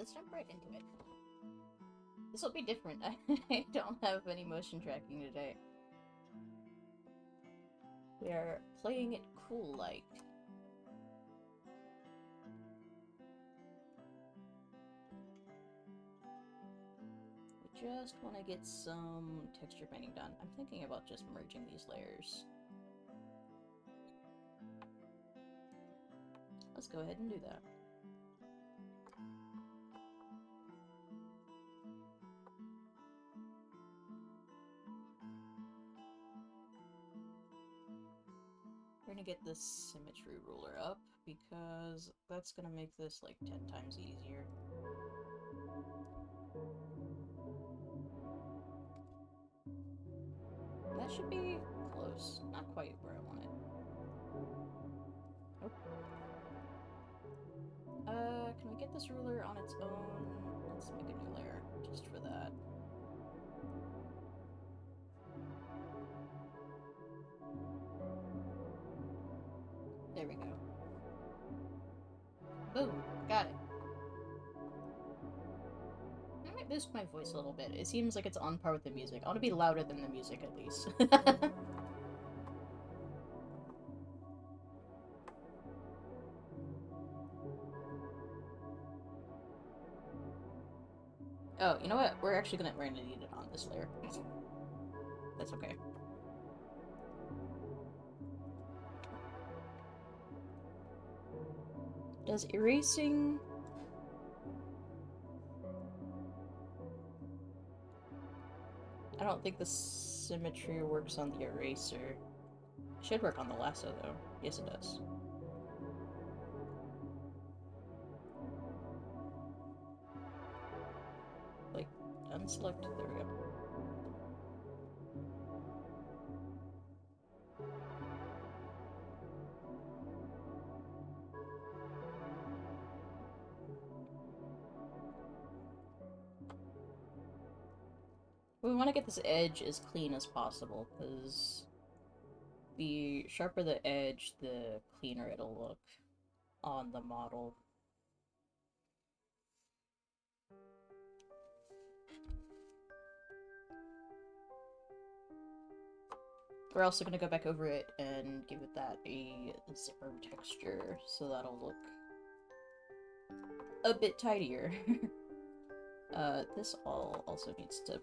let's jump right into it. This will be different. I don't have any motion tracking today. We are playing it cool-like. We just want to get some texture painting done. I'm thinking about just merging these layers. Let's go ahead and do that. We're gonna get this symmetry ruler up because that's gonna make this like 10 times easier. That should be close. Not quite where I want it. Nope. Can we get this ruler on its own? Let's make a new layer just for that. There we go. Boom! Got it. I might boost my voice a little bit. It seems like it's on par with the music. I want to be louder than the music, at least. Oh, you know what? We're gonna need it on this layer. That's okay. Does erasing... I don't think the symmetry works on the eraser. It should work on the lasso, though. Yes, it does. Like, unselect. There we go. We want to get this edge as clean as possible, because the sharper the edge, the cleaner it'll look on the model. We're also going to go back over it and give it that a zipper texture, so that'll look a bit tidier. This all also needs to...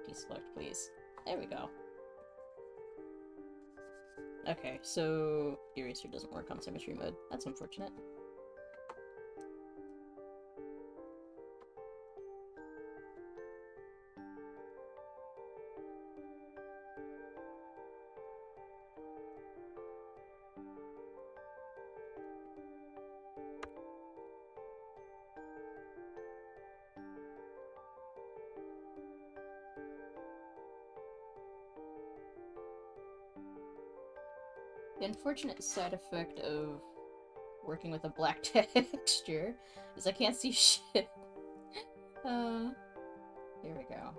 deselect, please. There we go. Okay, so eraser doesn't work on symmetry mode. That's unfortunate. The unfortunate side effect of working with a black texture is I can't see shit. Here we go.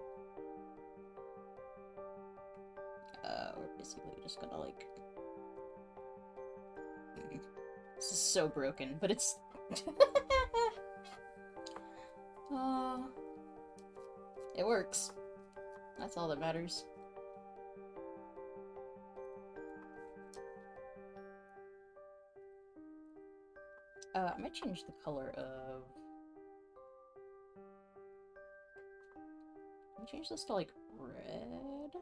We're basically just gonna, like... This is so broken, but it's... It works. That's all that matters. I might change the color of... Can we change this to, like, red?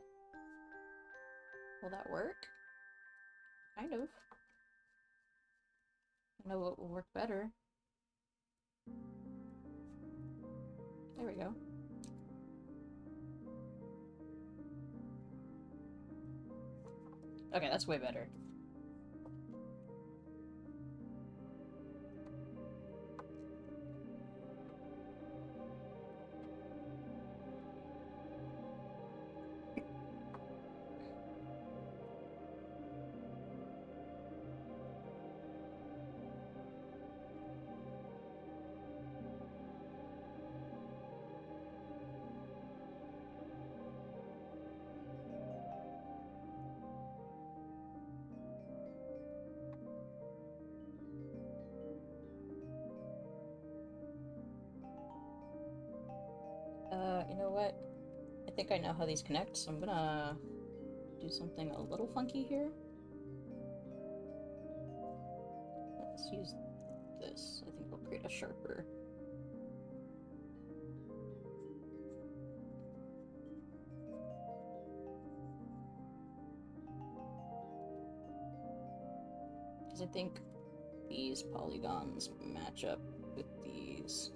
Will that work? Kind of. I know what will work better. There we go. Okay, that's way better. think I know how these connect, so I'm gonna do something a little funky here. Let's use this. I think it'll create a sharper. Because I think these polygons match up with these.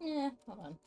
Yeah, hold on.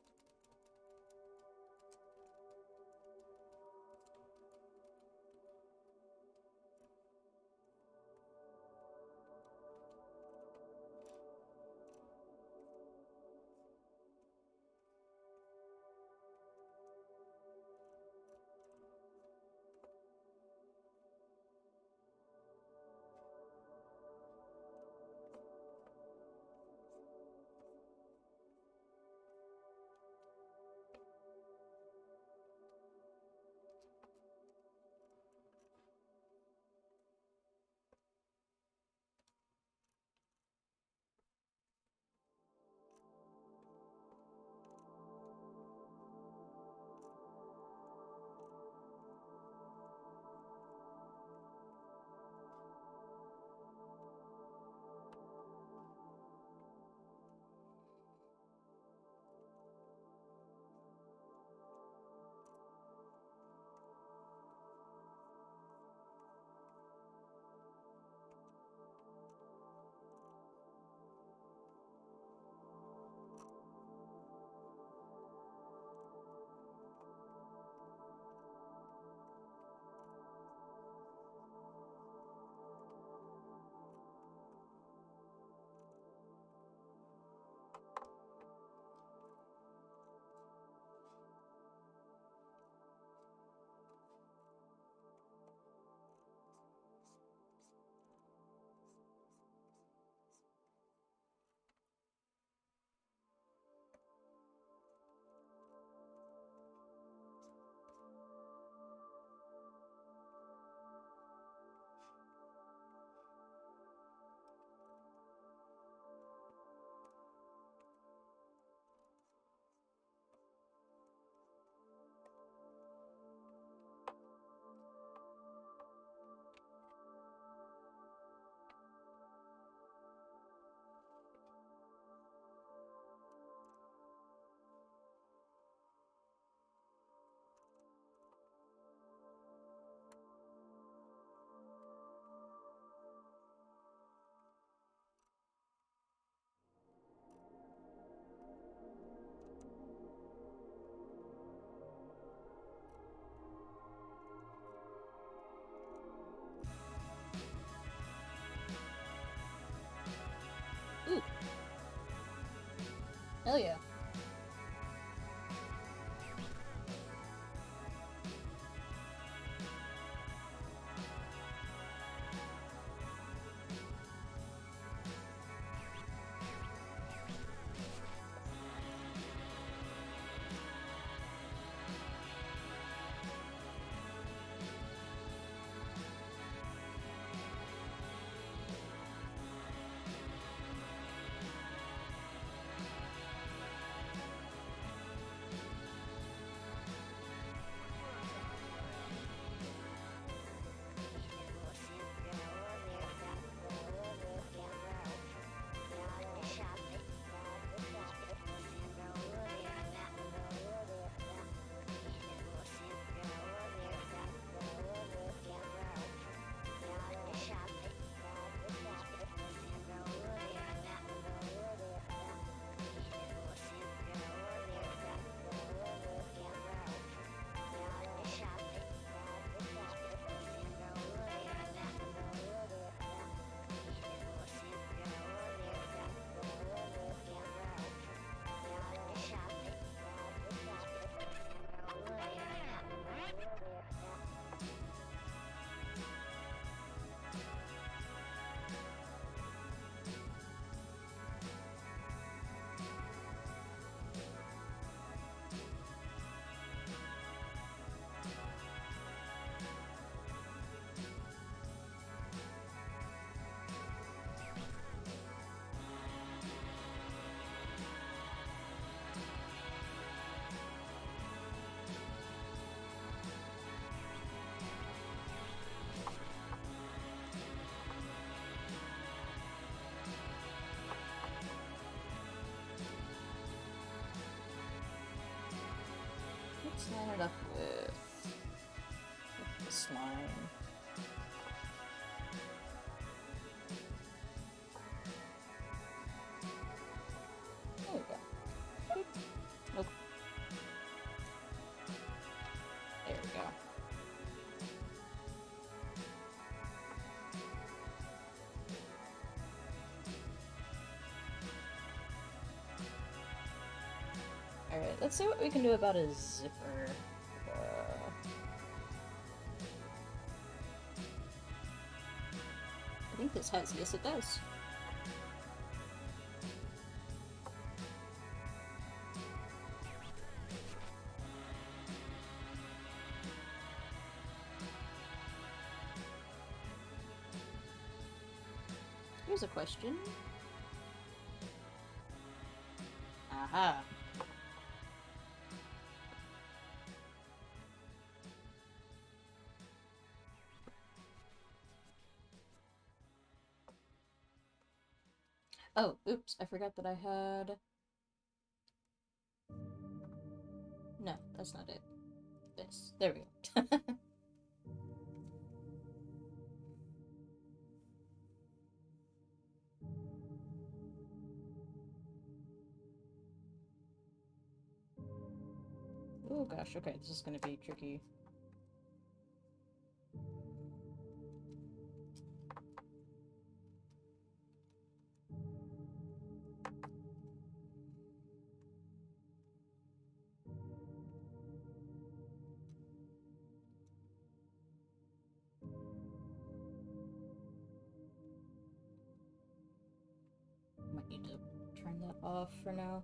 Hell yeah. Let's line it up with the slime. There we go. Boop. Nope. There we go. Alright, let's see what we can do about a zipper. I think this has, yes it does. Here's a question. Aha. Oh, oops, I forgot that I had... No, that's not it. This. There we go. Oh gosh, okay, this is gonna be tricky. Might need to turn that off for now.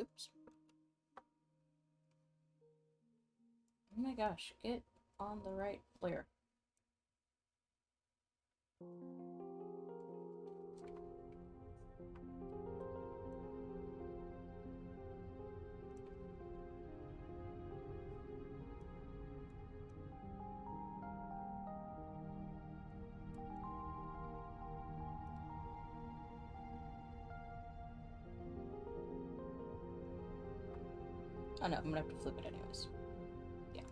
Oops. Oh my gosh, get on the right layer. Oh no, I'm gonna have to flip it anyways. Yeah.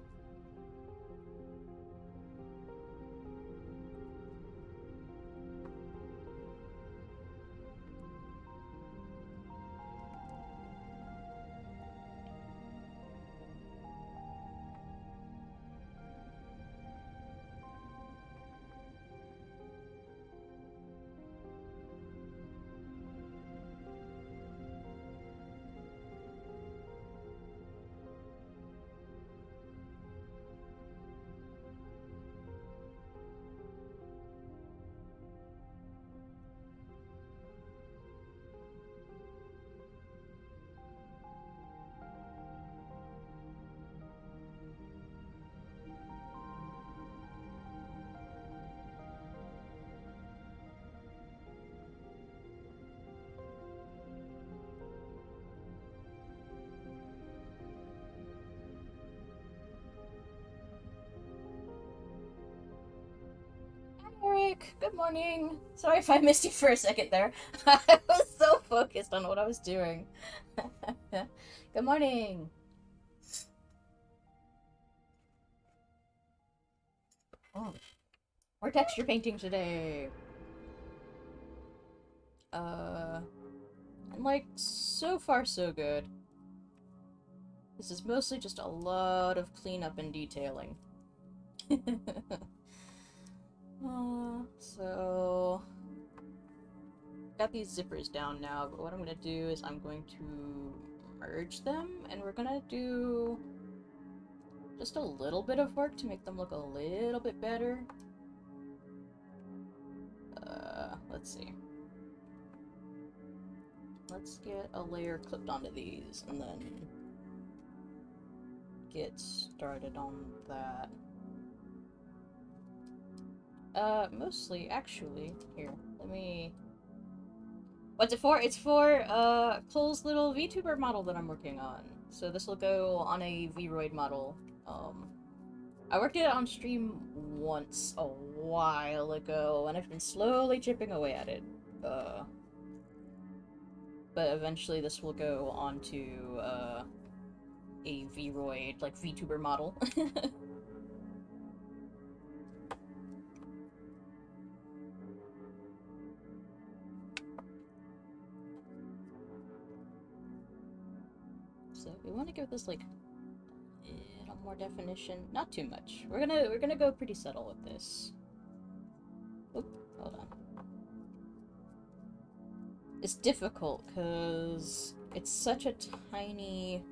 Eric, good morning. Sorry if I missed you for a second there. I was so focused on what I was doing. Good morning. Oh, we're texture painting today. And like, so far so good. This is mostly just a lot of cleanup and detailing. So got these zippers down now, but what I'm gonna do is I'm going to merge them, and we're gonna do just a little bit of work to make them look a little bit better. Let's see. Let's get a layer clipped onto these, and then get started on that. Mostly, actually, here, let me... What's it for? It's for, Cole's little VTuber model that I'm working on. So this will go on a VRoid model. I worked it on stream once a while ago, and I've been slowly chipping away at it. But eventually this will go onto, a VRoid, like, VTuber model. So we want to give this, like, a little more definition. Not too much. We're gonna go pretty subtle with this. Oop, hold on. It's difficult because it's such a tiny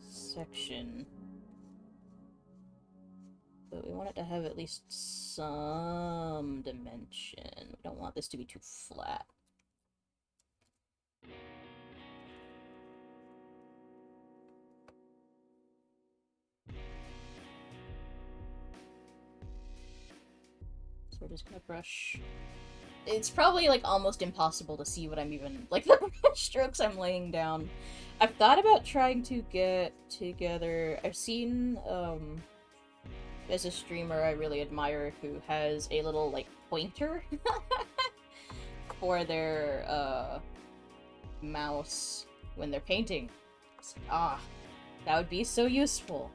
section. But we want it to have at least some dimension. We don't want this to be too flat. So we're just gonna brush. It's probably like almost impossible to see what I'm even, like, the brush strokes I'm laying down. I've thought about trying to get together. I've seen there's a streamer I really admire who has a little, like, pointer for their, mouse when they're painting. It's like, that would be so useful.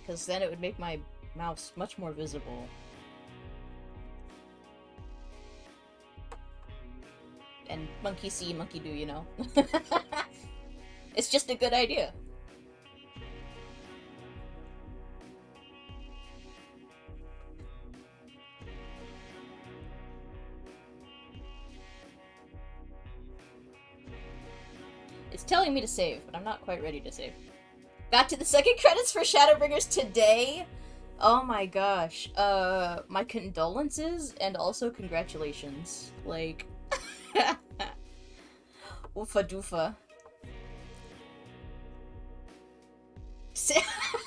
Because then it would make my mouse much more visible. And monkey see, monkey do, you know? It's just a good idea. It's telling me to save, but I'm not quite ready to save. Got to the second credits for Shadowbringers today? Oh my gosh. My condolences and also congratulations. Like, oofa doofa.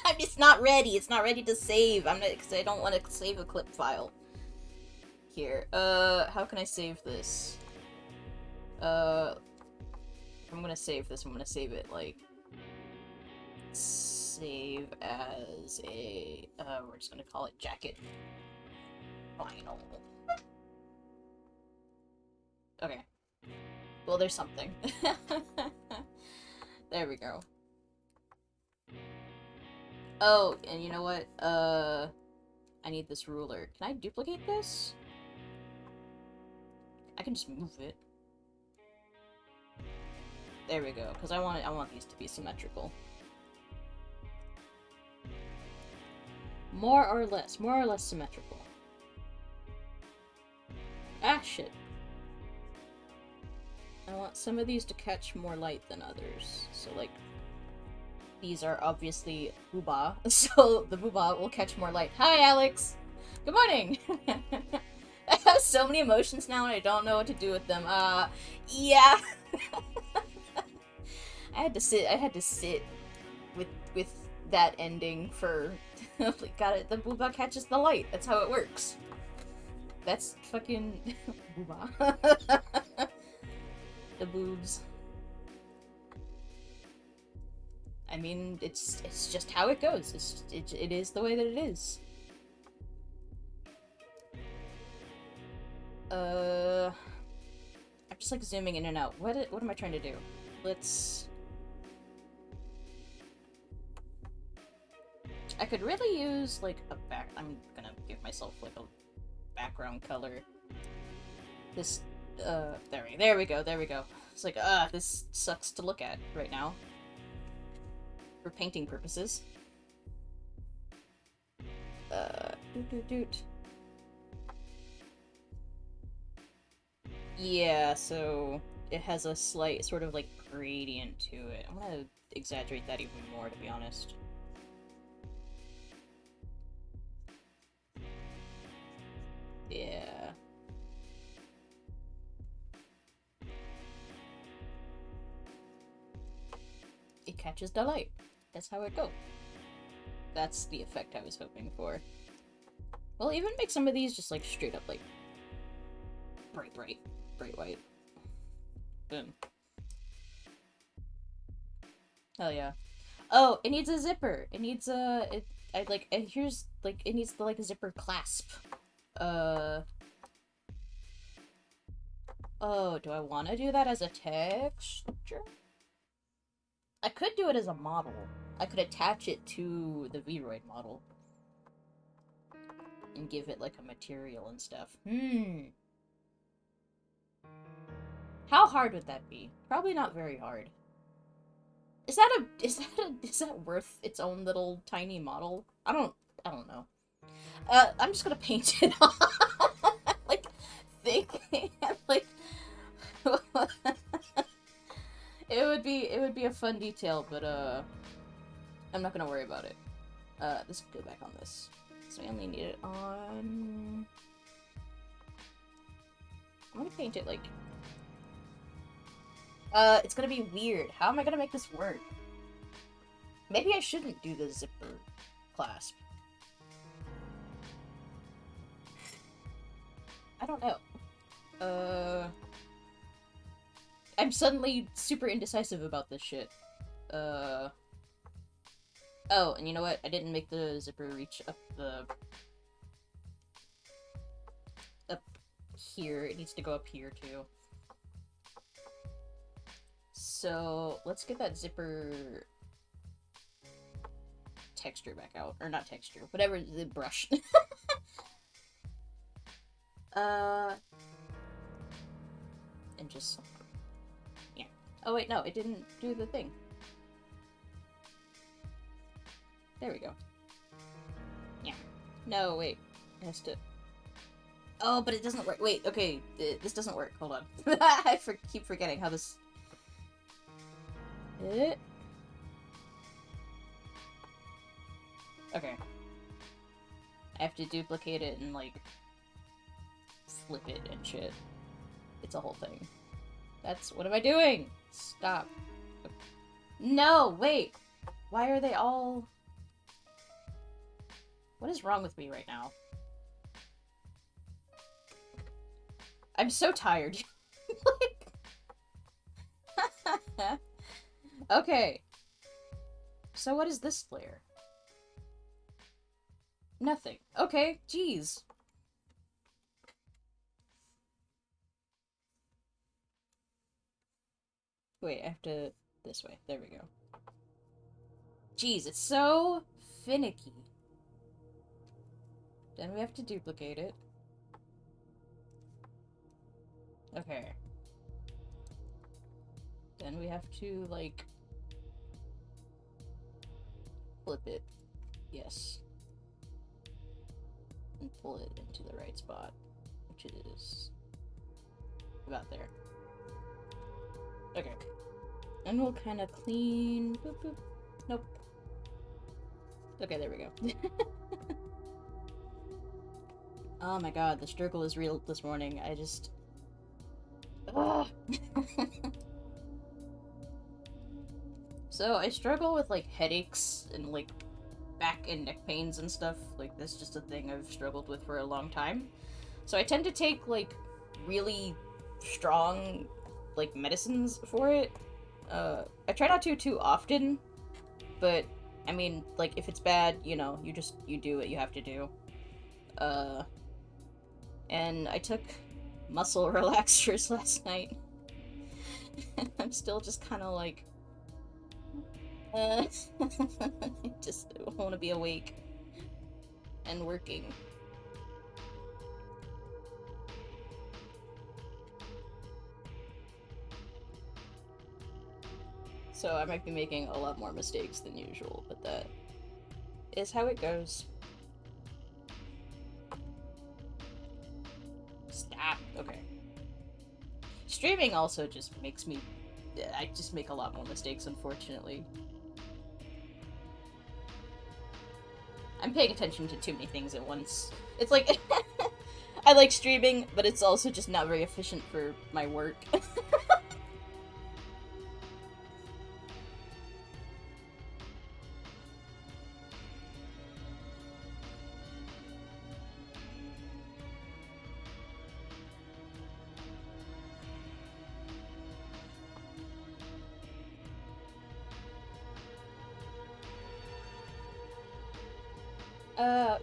I'm just not ready. It's not ready to save. I'm not, because I don't want to save a clip file. Here. How can I save this? I'm gonna save this. I'm gonna save it, like, save as a, we're just gonna call it jacket. Final. Okay. Well, there's something. There we go. Oh, and you know what? I need this ruler. Can I duplicate this? I can just move it. There we go, because I want these to be symmetrical. More or less symmetrical. Ah, shit. I want some of these to catch more light than others. So, like, these are obviously booba, so the booba will catch more light. Hi, Alex! Good morning! I have so many emotions now and I don't know what to do with them. Yeah. I had to sit with that ending for got it. The booba catches the light. That's how it works. That's fucking booba. The boobs. I mean, it's just how it goes. It is the way that it is. I'm just like zooming in and out. What am I trying to do? Let's. I could really use, like, a back. I'm gonna give myself, like, a background color. This, there we go. It's like, this sucks to look at right now. For painting purposes. Doot. Yeah, so it has a slight sort of, like, gradient to it. I'm gonna exaggerate that even more, to be honest. Yeah. It catches the light. That's how it goes. That's the effect I was hoping for. Well, even make some of these just, like, straight up, like, bright white. Boom. Hell yeah. Oh, it needs a zipper. It needs a, here's, like, it needs the, like, zipper clasp. Oh, do I want to do that as a texture? I could do it as a model. I could attach it to the VRoid model. And give it, like, a material and stuff. How hard would that be? Probably not very hard. is that worth its own little tiny model? I don't know. I'm just gonna paint it on. Like, think, like, it would be a fun detail, but, I'm not gonna worry about it. Let's go back on this. So I only need it on... I'm gonna paint it, like... it's gonna be weird. How am I gonna make this work? Maybe I shouldn't do the zipper clasp. I don't know. I'm suddenly super indecisive about this shit. Oh, and you know what? I didn't make the zipper reach up here. It needs to go up here, too. So, let's get that zipper texture back out. Or not texture, whatever, the brush. And just... yeah. Oh wait, no, it didn't do the thing. There we go. Yeah. No, wait. It has to... oh, but it doesn't work. Wait, okay. This doesn't work. Hold on. I keep forgetting how this... okay. I have to duplicate it and, like, flip it and shit. It's a whole thing. That's... what am I doing? Stop. No, wait! Why are they all... what is wrong with me right now? I'm so tired. Like... okay. So what is this layer? Nothing. Okay, jeez. Wait, I have to... this way. There we go. Jeez, it's so finicky. Then we have to duplicate it. Okay. Then we have to, like... flip it. Yes. And pull it into the right spot. Which it is... about there. Okay. And we'll kind of clean... boop, boop. Nope. Okay, there we go. Oh my god, the struggle is real this morning. I just... ugh. So, I struggle with, like, headaches and, like, back and neck pains and stuff. Like, that's just a thing I've struggled with for a long time. So I tend to take, like, really strong, like, medicines for it. I try not to too often, but, I mean, like, if it's bad, you know, you do what you have to do. And I took muscle relaxers last night. And I'm still just kind of like... just want to be awake. And working. So I might be making a lot more mistakes than usual, but that is how it goes. Stop. Okay. Streaming also just makes me... I just make a lot more mistakes, unfortunately. I'm paying attention to too many things at once. It's like... I like streaming, but it's also just not very efficient for my work.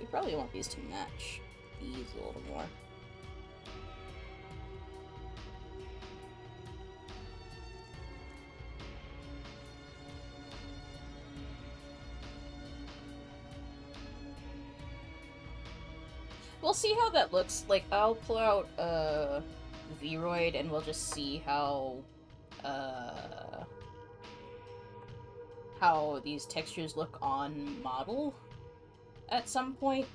We probably want these to match these a little more. We'll see how that looks. Like, I'll pull out, VRoid and we'll just see how, how these textures look on model at some point.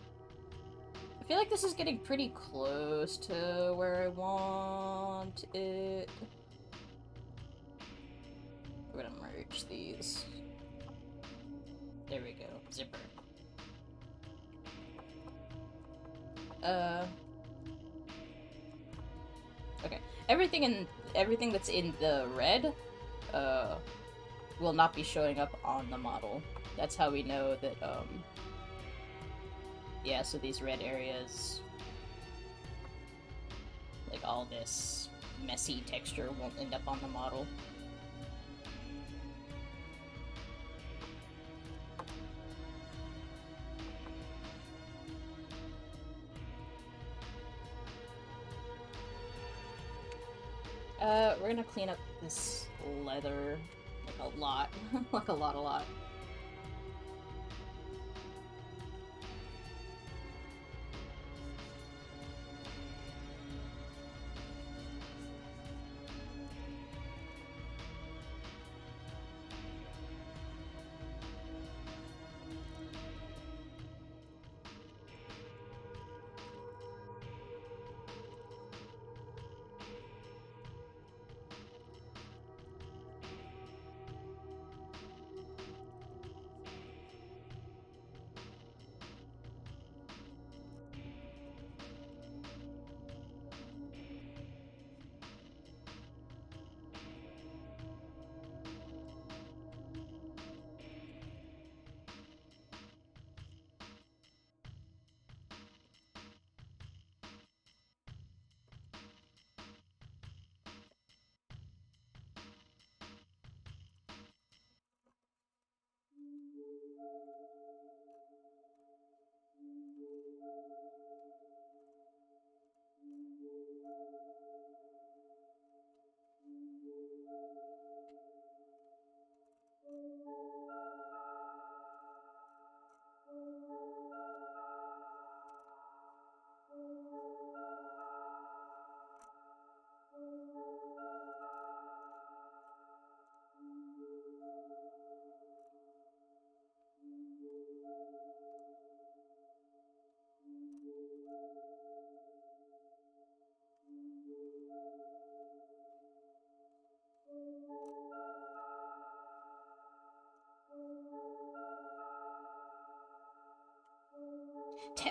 I feel like this is getting pretty close to where I want it. We're gonna merge these. There we go. Zipper. Okay. Everything that's in the red, will not be showing up on the model. That's how we know that, yeah, so these red areas, like all this messy texture won't end up on the model. We're gonna clean up this leather, like a lot. Like a lot.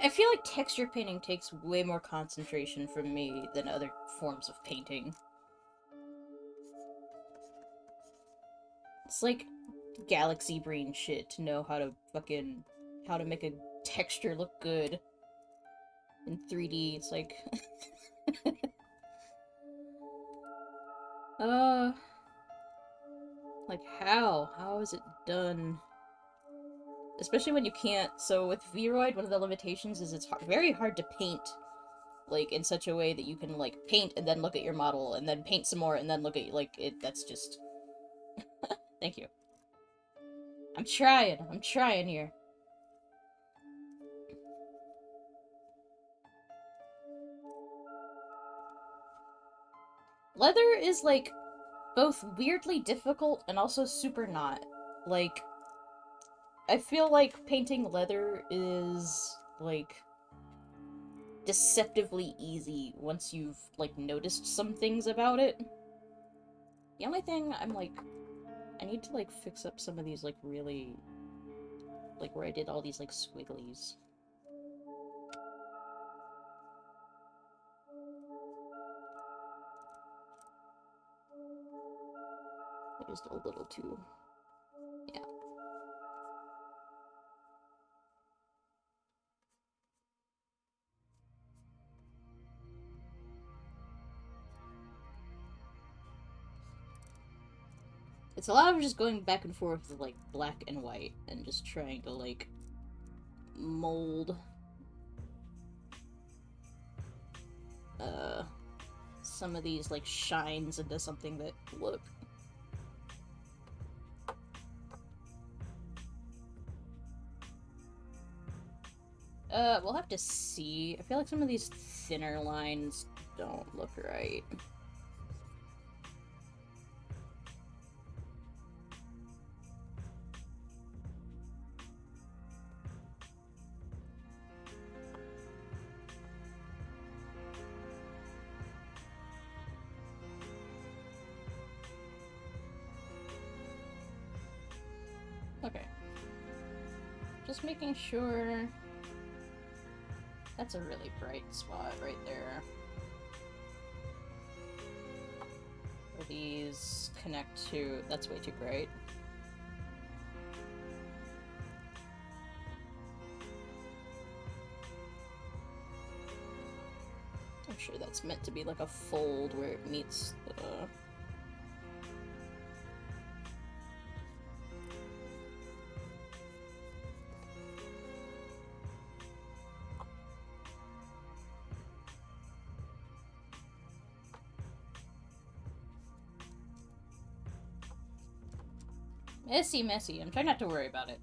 I feel like texture painting takes way more concentration from me than other forms of painting. It's like galaxy brain shit to know how to make a texture look good in 3D. It's like, uh, like how is it done? Especially when you can't. So with VRoid, one of the limitations is it's very hard to paint, like, in such a way that you can, like, paint and then look at your model, and then paint some more, and then look at, like, it. That's just... Thank you. I'm trying here. Leather is, like, both weirdly difficult and also super not. Like, I feel like painting leather is, like, deceptively easy once you've, like, noticed some things about it. The only thing I'm, like, I need to, like, fix up some of these, like, really, like, where I did all these, like, squigglies. Just a little too... yeah. It's a lot of just going back and forth with, like, black and white, and just trying to, like, mold, some of these, like, shines into something that look... we'll have to see. I feel like some of these thinner lines don't look right. just making sure... That's a really bright spot right there. Where these connect to... That's way too bright. I'm sure that's meant to be like a fold where it meets the... Messy. I'm trying not to worry about it.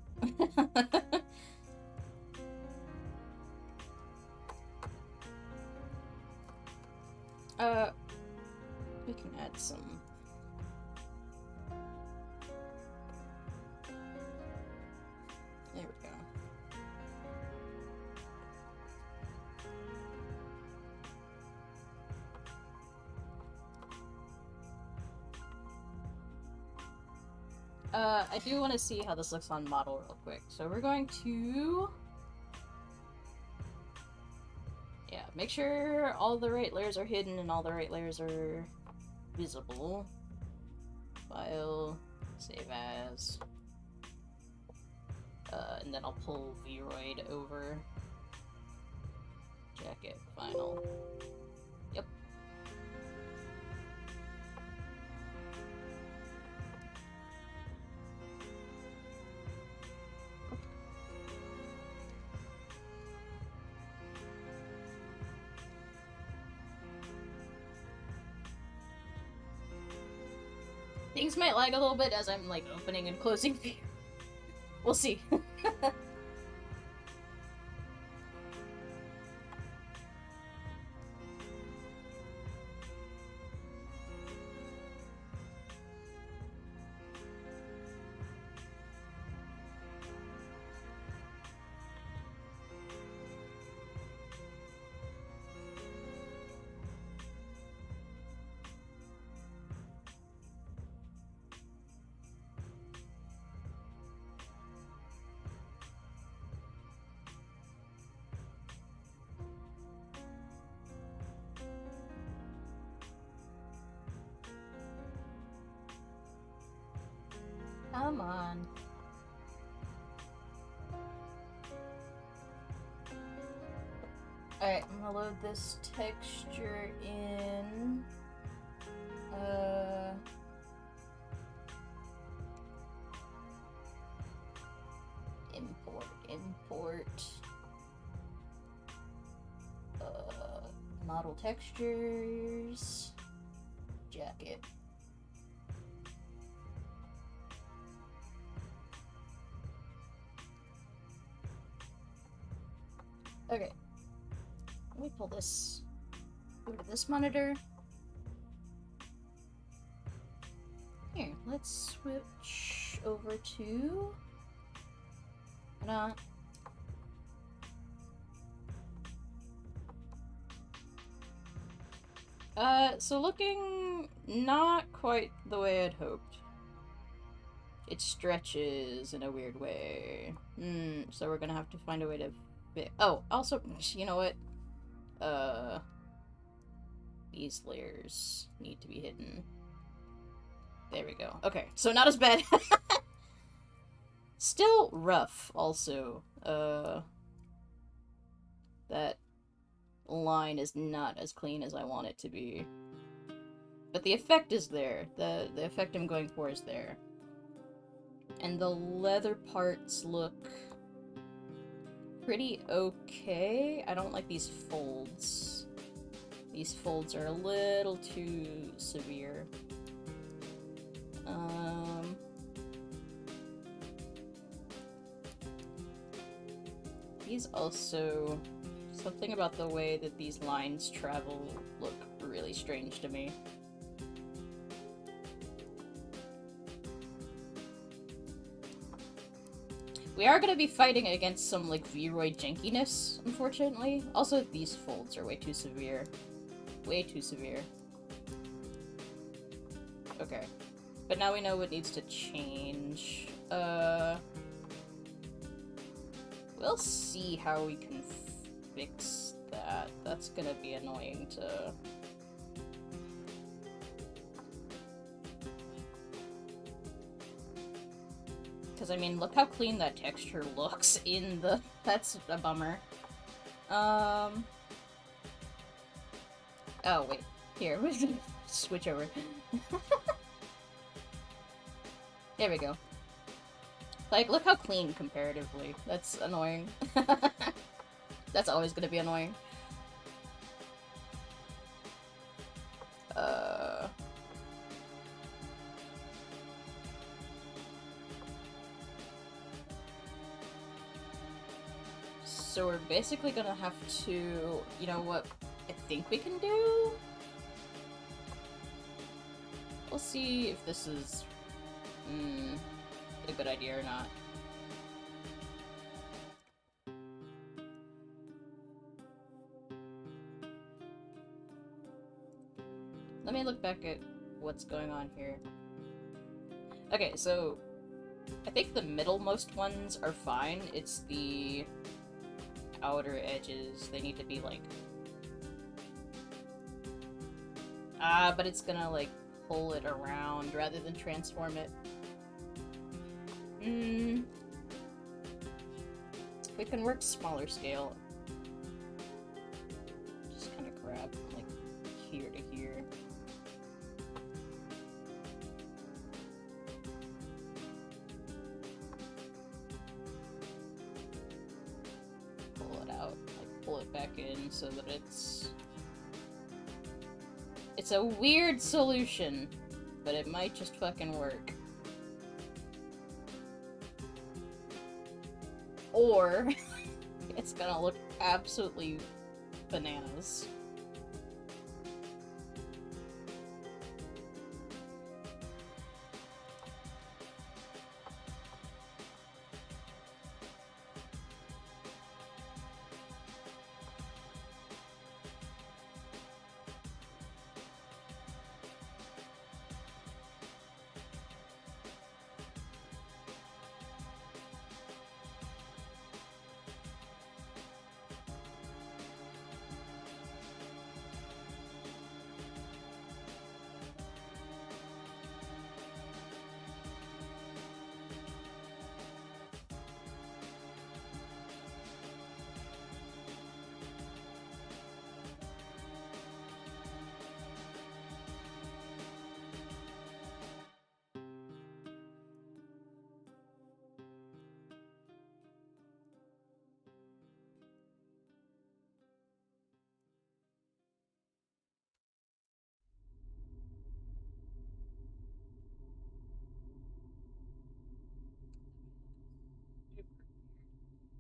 We can add some... There we go. I do want to see how this looks on model real quick. So we're going to... Yeah, make sure all the right layers are hidden and all the right layers are visible. File, save as. And then I'll pull VRoid over. Jacket, final. Yep. Things might lag a little bit as I'm, like, opening and closing view. We'll see. Come on. Alright, I'm gonna load this texture in. Import. Model textures. Jacket. Okay. Let me pull this over to this monitor. Here, let's switch over to... so looking not quite the way I'd hoped. It stretches in a weird way. So we're gonna have to find a way to fit... Oh, also, you know what? These layers need to be hidden. There we go. Okay, so not as bad. Still rough, also. That line is not as clean as I want it to be. But the effect is there. The effect I'm going for is there. And the leather parts look pretty okay. I don't like these folds. These folds are a little too severe. These also... Something about the way that these lines travel look really strange to me. We are gonna be fighting against some, like, VRoid jankiness, unfortunately. Also, these folds are way too severe. Way too severe. Okay. But now we know what needs to change. We'll see how we can fix that. That's gonna be annoying to... Because, I mean, look how clean that texture looks in the... That's a bummer. Oh, wait. Here, switch over. There we go. Like, look how clean comparatively. That's annoying. That's always gonna be annoying. So we're basically gonna have to... You know what I think we can do? We'll see if this is... a good idea or not. Let me look back at what's going on here. Okay, so I think the middlemost ones are fine. It's the outer edges. They need to be like... but it's gonna like pull it around rather than transform it. We can work smaller scale. Just kind of grab from like here to here. Pull it out, like pull it back in so that it's a weird solution, but it might just fucking work. Or it's gonna look absolutely bananas.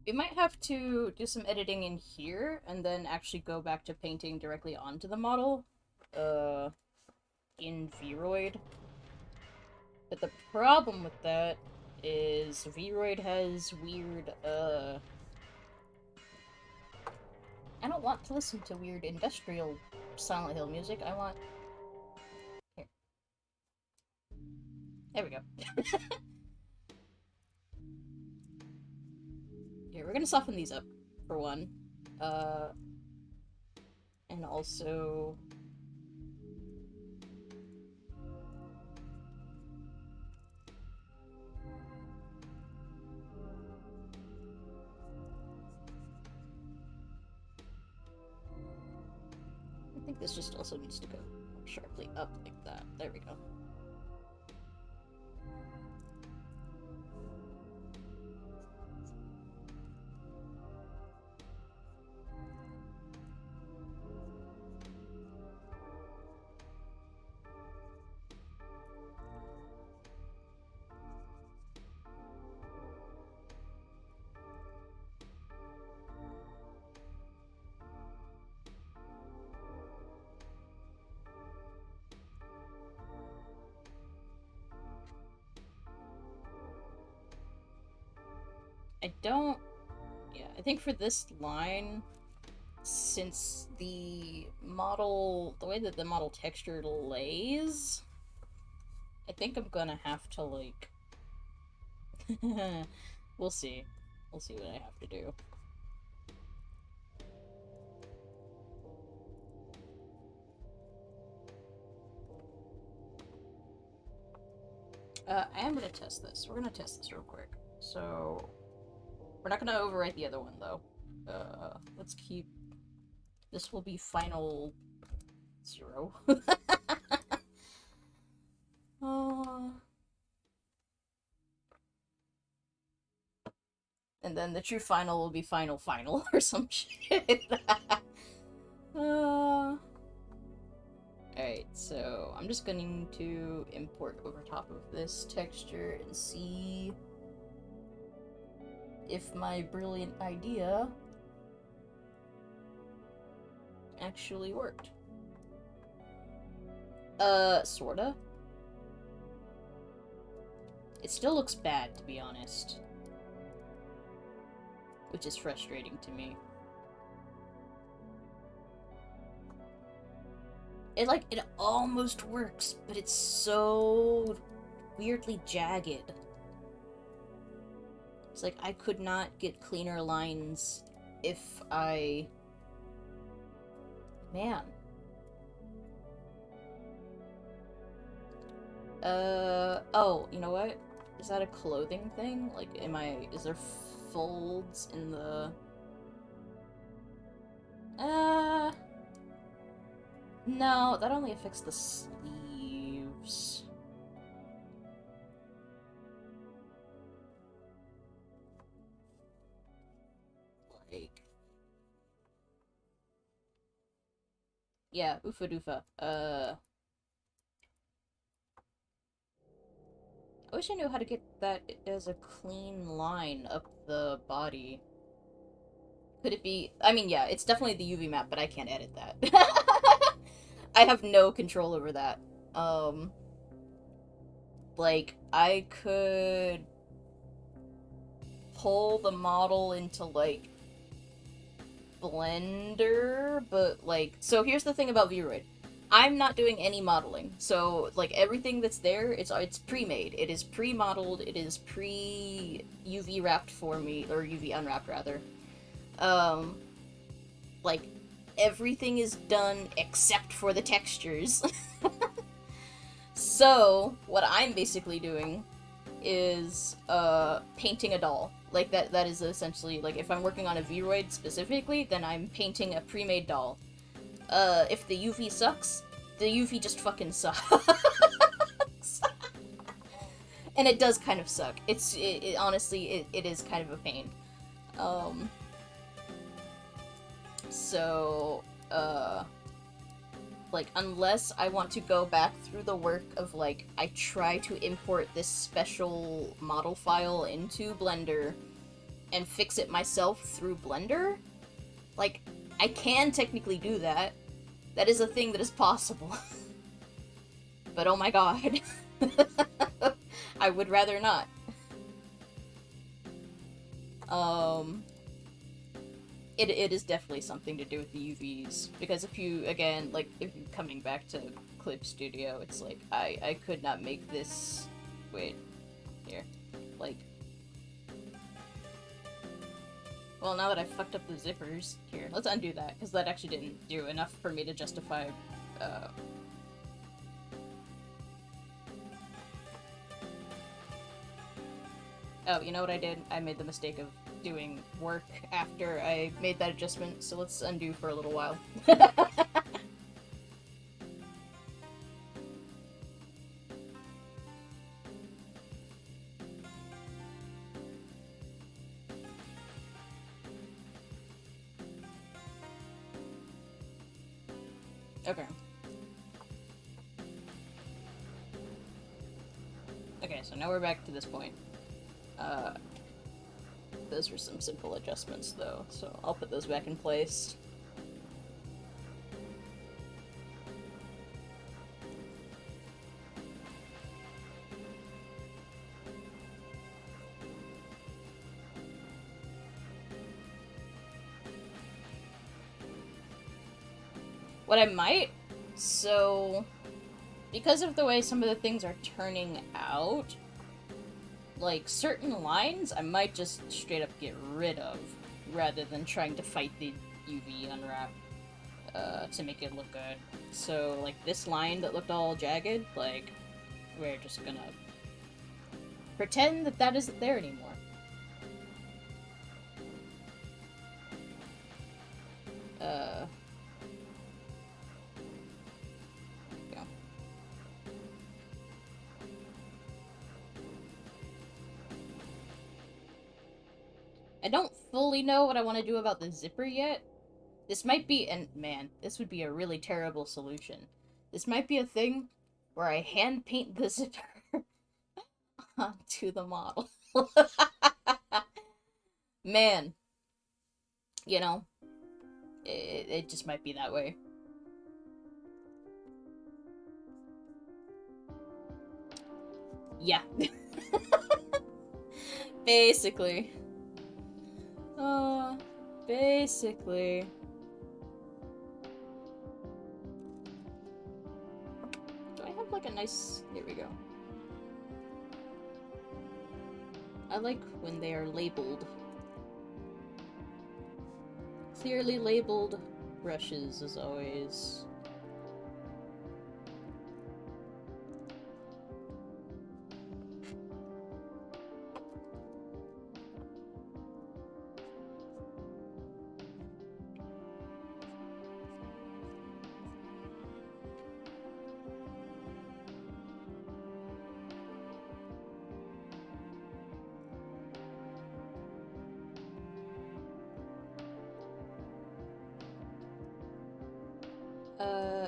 We might have to do some editing in here, and then actually go back to painting directly onto the model, in VRoid. But the problem with that is VRoid has weird, I don't want to listen to weird industrial Silent Hill music, I want... Here. There we go. Here, we're gonna soften these up, for one. And also... I think this just also needs to go sharply up like that. There we go. I think for this line, since the way that the model texture lays, I think I'm gonna have to, like... We'll see. We'll see what I have to do. I am gonna test this. We're gonna test this real quick. So, we're not gonna overwrite the other one, though. Let's keep... This will be final 0. And then the true final will be final or some shit. Alright, so I'm just going to import over top of this texture and see if my brilliant idea actually worked. Sorta. It still looks bad, to be honest. Which is frustrating to me. It almost works, but it's so weirdly jagged. It's like I could not get cleaner lines if I... Man. Oh, you know what? Is that a clothing thing? Like, is there folds in the... No, that only affects the sleeves. Like... Yeah, oofa doofa. I wish I knew how to get that as a clean line up the body. Could it be... I mean, yeah, it's definitely the UV map, but I can't edit that. I have no control over that. Like, I could pull the model into, like, Blender, but, like... So here's the thing about VRoid. I'm not doing any modeling, so, like, everything that's there, it's pre-made. It is pre-modeled, it is pre-UV wrapped for me, or UV unwrapped, rather. Like, everything is done except for the textures. So, what I'm basically doing is, painting a doll. Like, that is essentially, like, if I'm working on a VRoid specifically, then I'm painting a pre-made doll. If the UV sucks, the UV just fucking sucks. And it does kind of suck. Honestly, it is kind of a pain. So, like, unless I want to go back through the work of, like, I try to import this special model file into Blender and fix it myself through Blender, like, I can technically do that. That is a thing that is possible. But oh my god. I would rather not. It is definitely something to do with the UVs, because if you, again, like, if you're coming back to Clip Studio, it's like, I could not make this... Wait. Here. Like... Well, now that I've fucked up the zippers, here, let's undo that, because that actually didn't do enough for me to justify, Oh, you know what I did? I made the mistake of doing work after I made that adjustment, so let's undo for a little while. Okay. Okay, so now we're back to this point. Those were some simple adjustments, though, so I'll put those back in place. What I might... So... Because of the way some of the things are turning out... like, certain lines I might just straight up get rid of, rather than trying to fight the UV unwrap, to make it look good. So, like, this line that looked all jagged, like, we're just gonna pretend that that isn't there anymore. Yeah. I don't fully know what I want to do about the zipper yet. This might be, and man, this would be a really terrible solution. This might be a thing where I hand paint the zipper onto the model. Man, you know, it just might be that way. Yeah. Basically. Uh, basically. Do I have like a nice... Here we go. I like when they are labeled. Clearly labeled brushes, as always.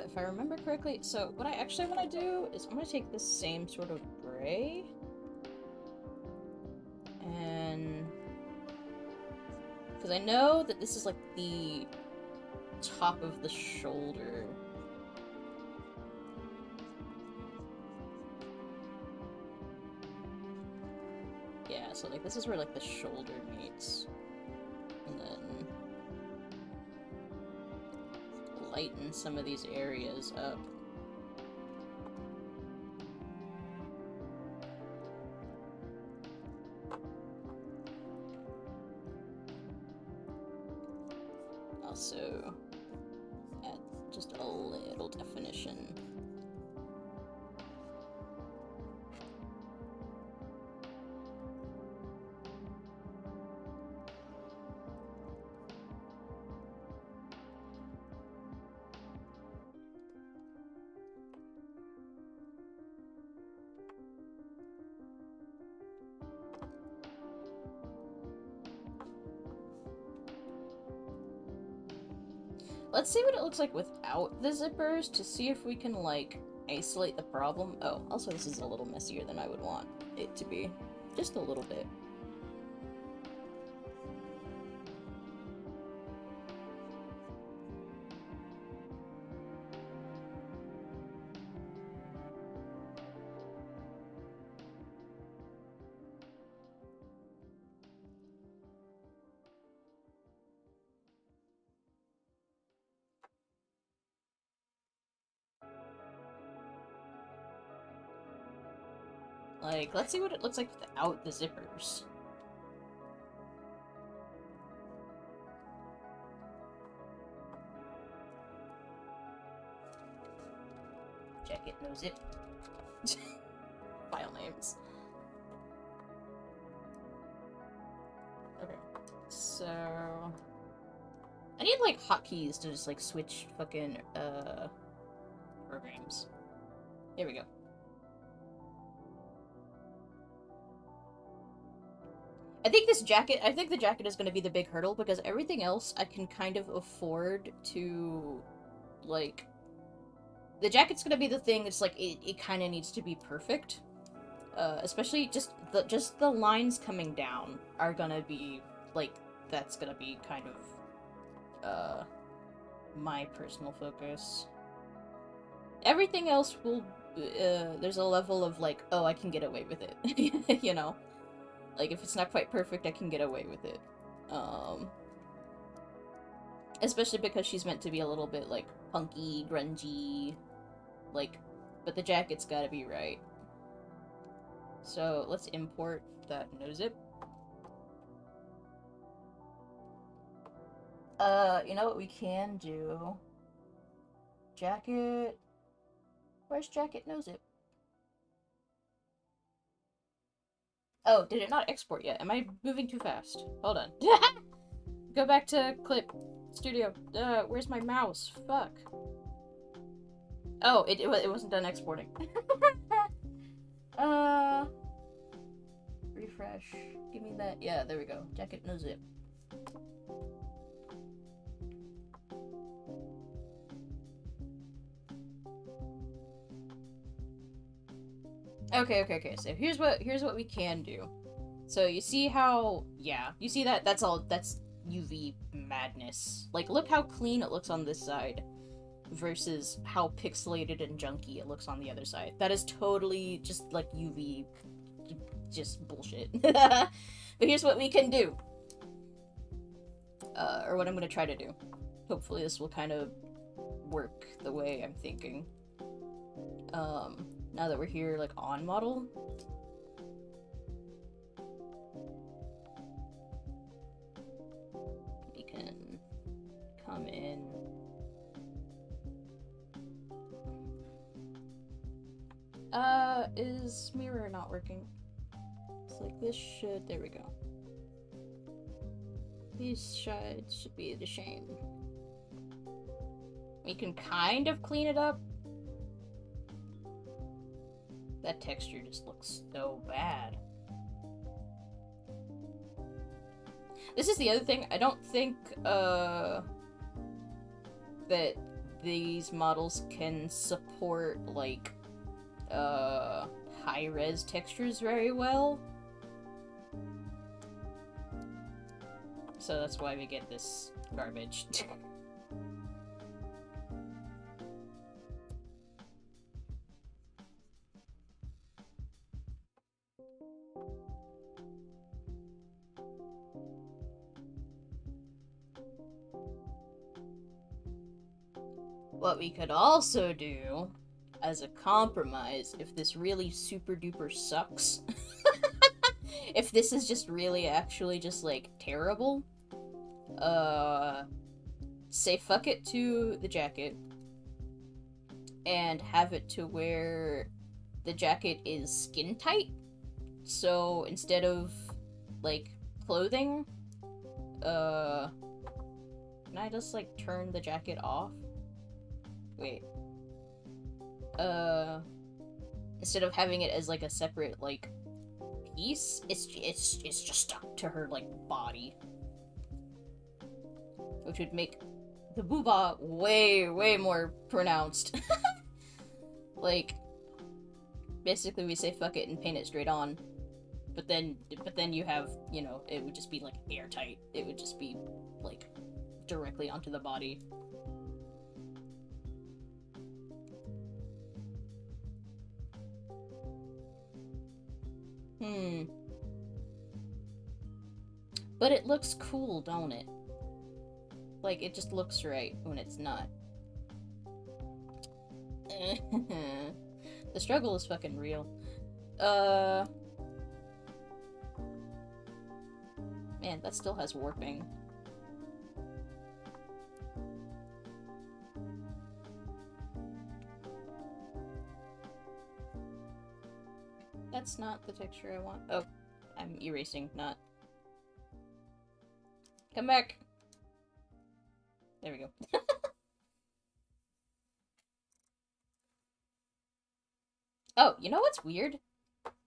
If I remember correctly, so what I actually want to do is I'm going to take this same sort of gray and because I know that this is like the top of the shoulder. Yeah, so like this is where like the shoulder meets. And then lighten some of these areas up. Also add just a little definition. Let's see what it looks like without the zippers to see if we can, like, isolate the problem. Oh, also this is a little messier than I would want it to be. Just a little bit. Like, let's see what it looks like without the zippers. Jacket, no zip. File names. Okay, so... I need, like, hotkeys to just, like, switch fucking, programs. Here we go. I think the jacket is going to be the big hurdle, because everything else I can kind of afford to, like... The jacket's going to be the thing that's, like, it kind of needs to be perfect. Especially just the lines coming down are going to be, like, that's going to be kind of, my personal focus. Everything else will, there's a level of, like, oh, I can get away with it, you know? Like, if it's not quite perfect, I can get away with it. Especially because she's meant to be a little bit, like, punky, grungy, like, but the jacket's gotta be right. So let's import that no-zip. You know what we can do? Jacket. Where's jacket no-zip? Oh, did it not export yet? Am I moving too fast? Hold on. Go back to Clip Studio. Where's my mouse? Fuck. Oh, it wasn't done exporting. Refresh. Give me that. Yeah, there we go. Jacket no zip. Okay. So here's what we can do. So you see how, yeah, you see that? That's UV madness. Like, look how clean it looks on this side versus how pixelated and junky it looks on the other side. That is totally just like UV, just bullshit. But here's what we can do. Or what I'm gonna try to do. Hopefully this will kind of work the way I'm thinking. Now that we're here, like, on model. We can come in. Is mirror not working? It's like this should, there we go. These should be the same. We can kind of clean it up. That texture just looks so bad. This is the other thing. I don't think, that these models can support, like, high-res textures very well. So that's why we get this garbage. What we could also do, as a compromise, if this really super duper sucks, if this is just really actually just, like, terrible, say fuck it to the jacket, and have it to where the jacket is skin tight. So instead of, like, clothing, can I just, like, turn the jacket off? Wait. Instead of having it as, like, a separate, like, piece, it's just stuck to her, like, body. Which would make the booba way more pronounced. Like, basically we say fuck it and paint it straight on. But then you have, you know, it would just be, like, airtight. It would just be, like, directly onto the body. But it looks cool, don't it? Like, it just looks right when it's not. The struggle is fucking real. Man, that still has warping. That's not the texture I want. Oh, I'm erasing, not. Come back! There we go. Oh, you know what's weird?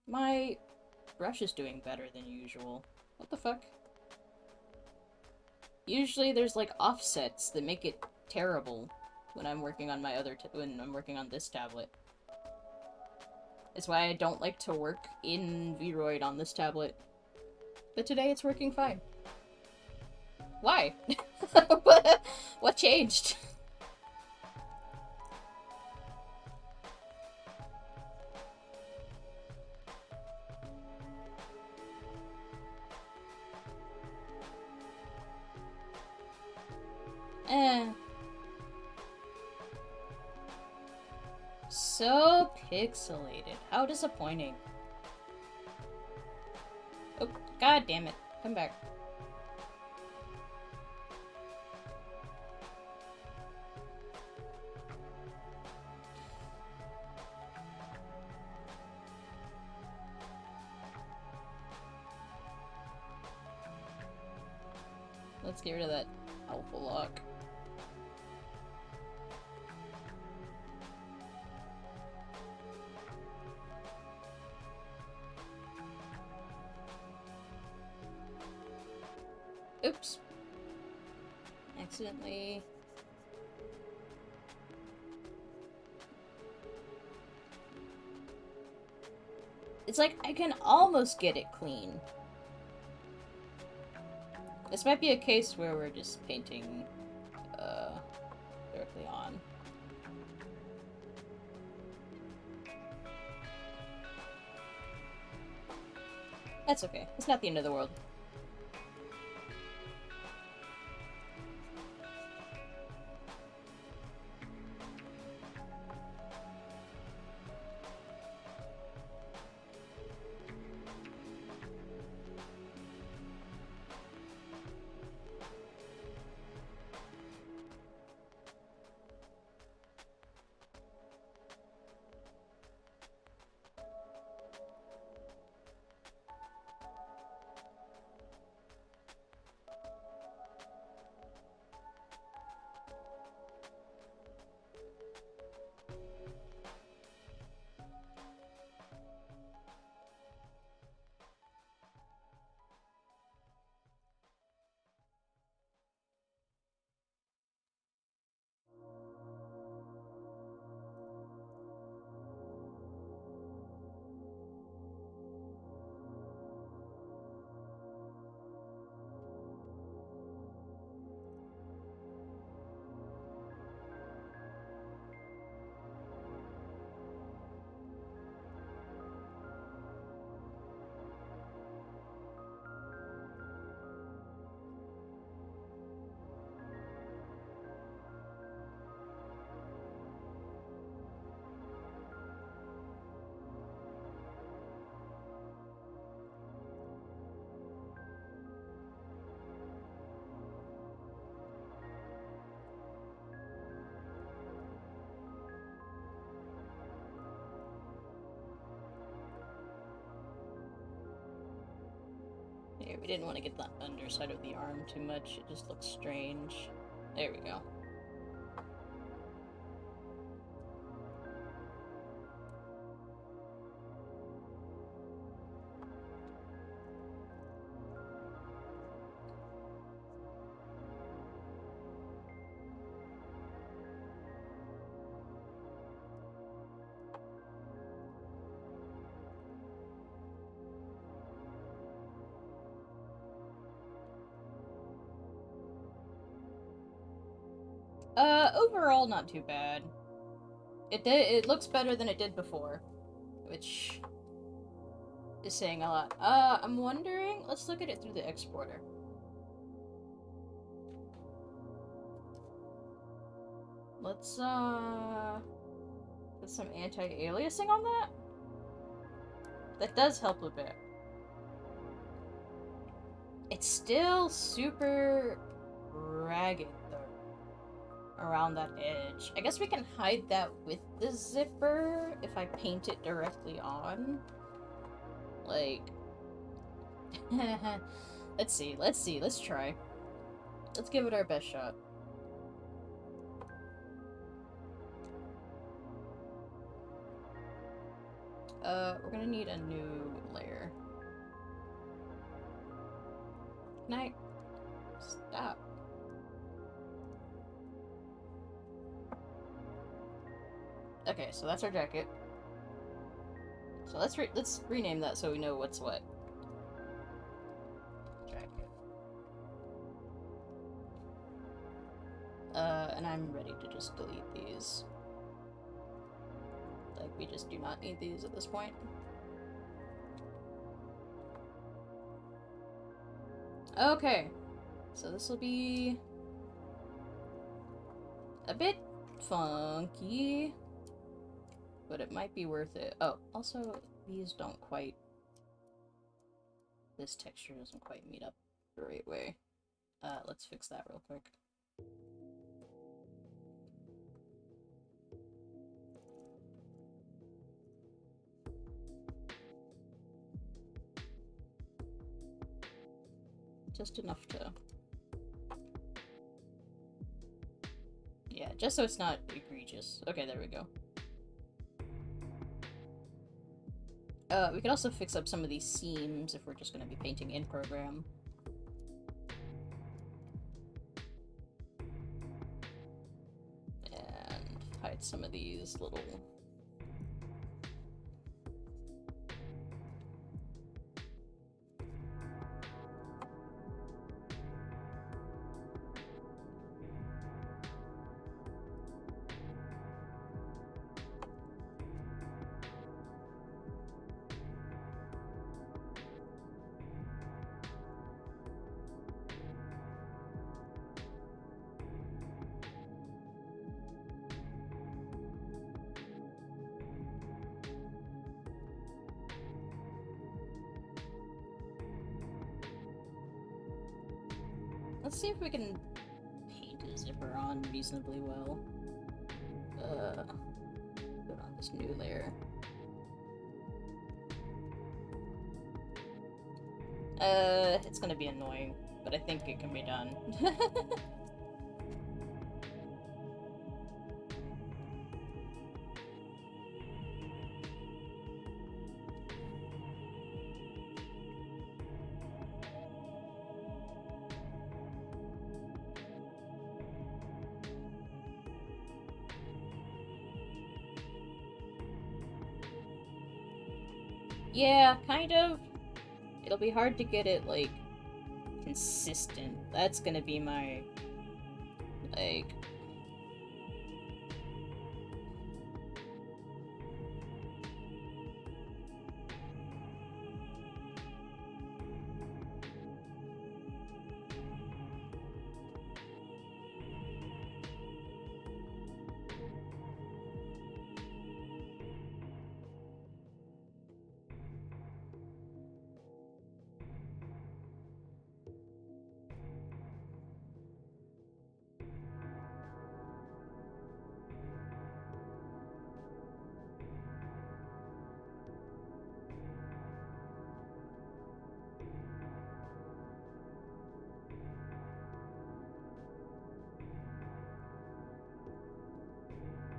My brush is doing better than usual. What the fuck? Usually there's, like, offsets that make it terrible when I'm working on my when I'm working on this tablet. It's why I don't like to work in VRoid on this tablet. But today it's working fine. Why? What changed? So pixelated. How disappointing. God damn it. Come back. Let's get rid of that alpha lock. Oops. Accidentally. It's like I can almost get it clean. This might be a case where we're just painting directly on. That's okay. It's not the end of the world. Here, we didn't want to get the underside of the arm too much. It just looks strange. There we go. Overall, not too bad. It looks better than it did before, which is saying a lot. I'm wondering, let's look at it through the exporter. Let's, put some anti-aliasing on that? That does help a bit. It's still super ragged, though, around that edge. I guess we can hide that with the zipper if I paint it directly on. Like... let's see, let's try. Let's give it our best shot. We're gonna need a new layer. Can I... stop? Okay, so that's our jacket. So let's rename that so we know what's what. Jacket. And I'm ready to just delete these. Like, we just do not need these at this point. Okay. So this will be a bit funky, but it might be worth it. Oh, also, these don't quite... this texture doesn't quite meet up the right way. Let's fix that real quick. Just enough to... Yeah, just so it's not egregious. Okay, there we go. We could also fix up some of these seams if we're just gonna be painting in program. And hide some of these little... Let's see if we can paint a zipper on reasonably well. Put on this new layer. It's gonna be annoying, but I think it can be done. Yeah, kind of. It'll be hard to get it, like, consistent. That's gonna be my, like...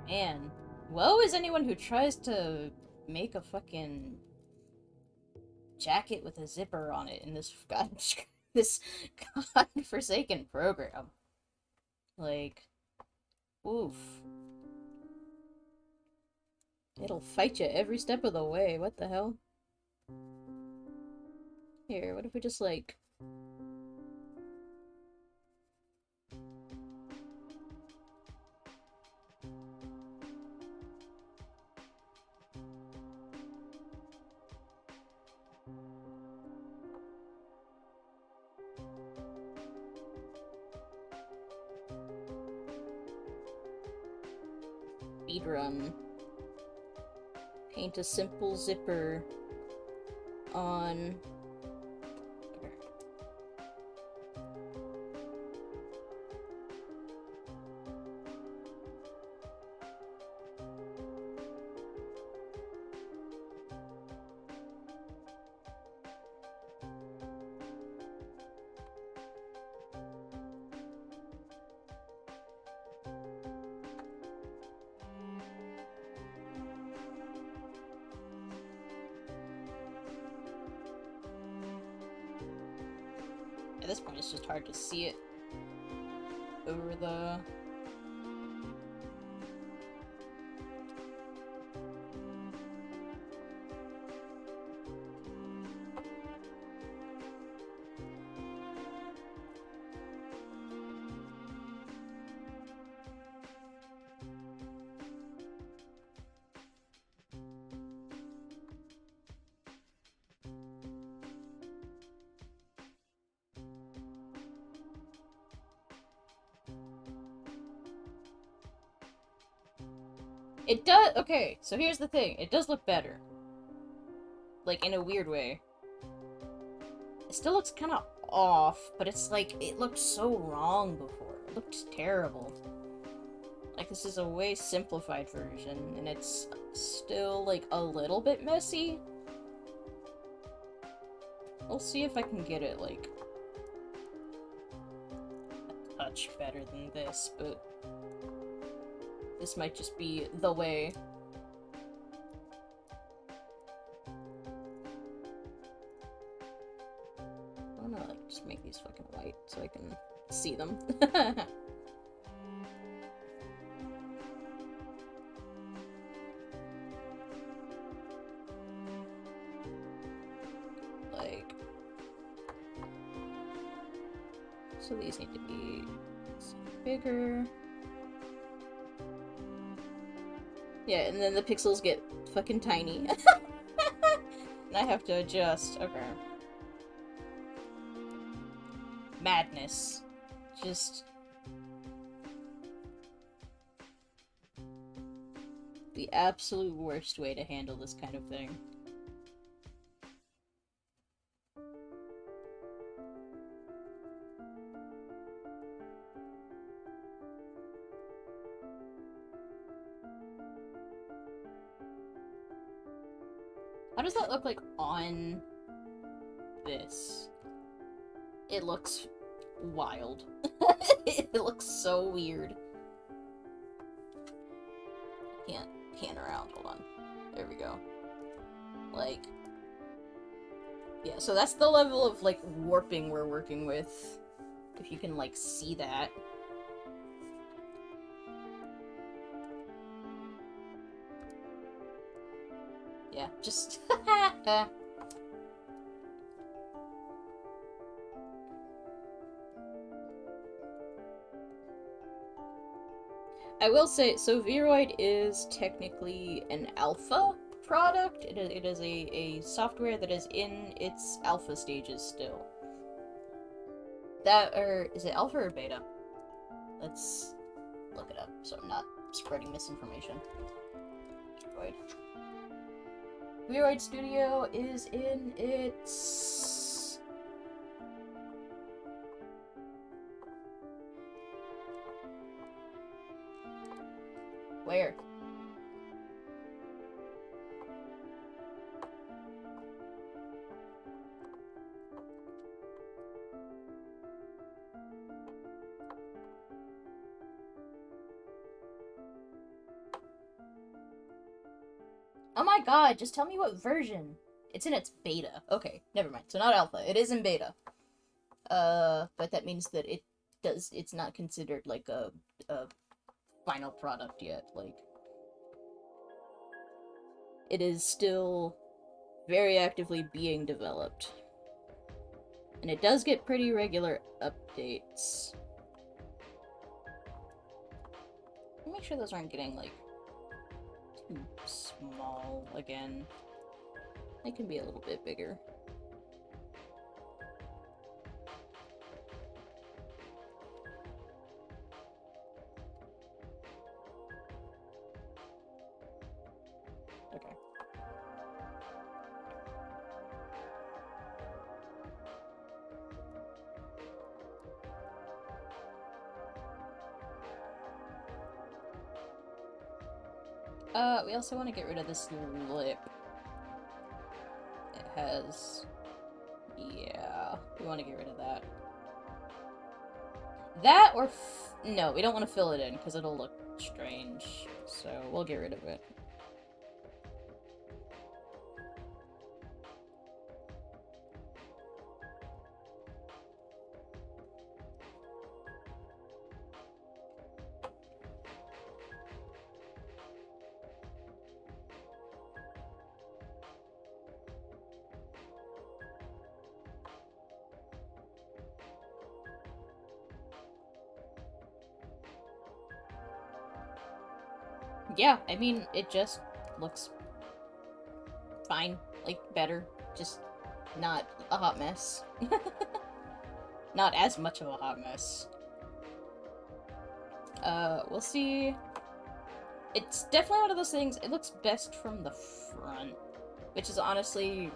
Man, woe is anyone who tries to make a fucking jacket with a zipper on it in this this godforsaken program. Like, oof. It'll fight you every step of the way. What the hell? Here, what if we just, like... speedrun. Paint a simple zipper on... At this point, it's just hard to see it over the... It does- okay, so here's the thing. It does look better. Like, in a weird way. It still looks kind of off, but it's like, it looked so wrong before. It looked terrible. Like, this is a way simplified version, and it's still, like, a little bit messy. We'll see if I can get it, like, a touch better than this, but this might just be the way. I wanna, like, just make these fucking white so I can see them. Like, so these need to be bigger. Yeah, and then the pixels get fucking tiny. And I have to adjust. Okay. Madness. Just the absolute worst way to handle this kind of thing. How does that look like on this? It looks wild. It looks so weird. Can't pan around, hold on. There we go. Like, yeah, so that's the level of, like, warping we're working with. If you can, like, see that. Yeah, just... I will say, so VRoid is technically an alpha product. It is a software that is in its alpha stages still. That, or is it alpha or beta? Let's look it up so I'm not spreading misinformation. VRoid. VRoid Studio is in its... Where? Oh my god, just tell me what version. It's in its beta. Okay, never mind. So not alpha. It is in beta. But that means that it's not considered like a final product yet. Like, it is still very actively being developed. And it does get pretty regular updates. Make sure those aren't getting, like, too small again. They can be a little bit bigger. Okay. We also want to get rid of this lip. It has... Yeah, we want to get rid of that. That or... No, we don't want to fill it in, because it'll look strange. So, we'll get rid of it. Yeah, I mean, it just looks fine. Like, better. Just not a hot mess. Not as much of a hot mess. We'll see. It's definitely one of those things, it looks best from the front. Which is honestly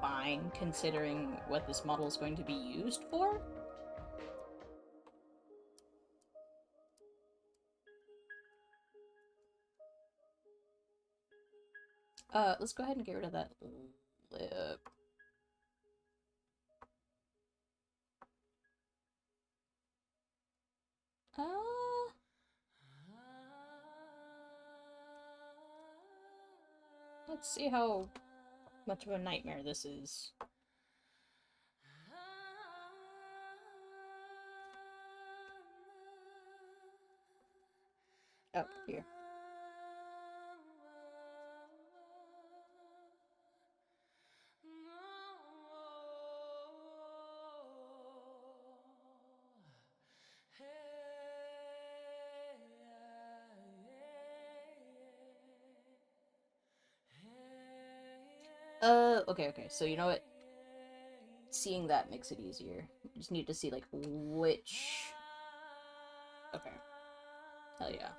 fine considering what this model is going to be used for. Let's go ahead and get rid of that lip. Let's see how much of a nightmare this is. Oh, here. Okay, so you know what? Seeing that makes it easier. You just need to see, like, which... Okay. Hell yeah.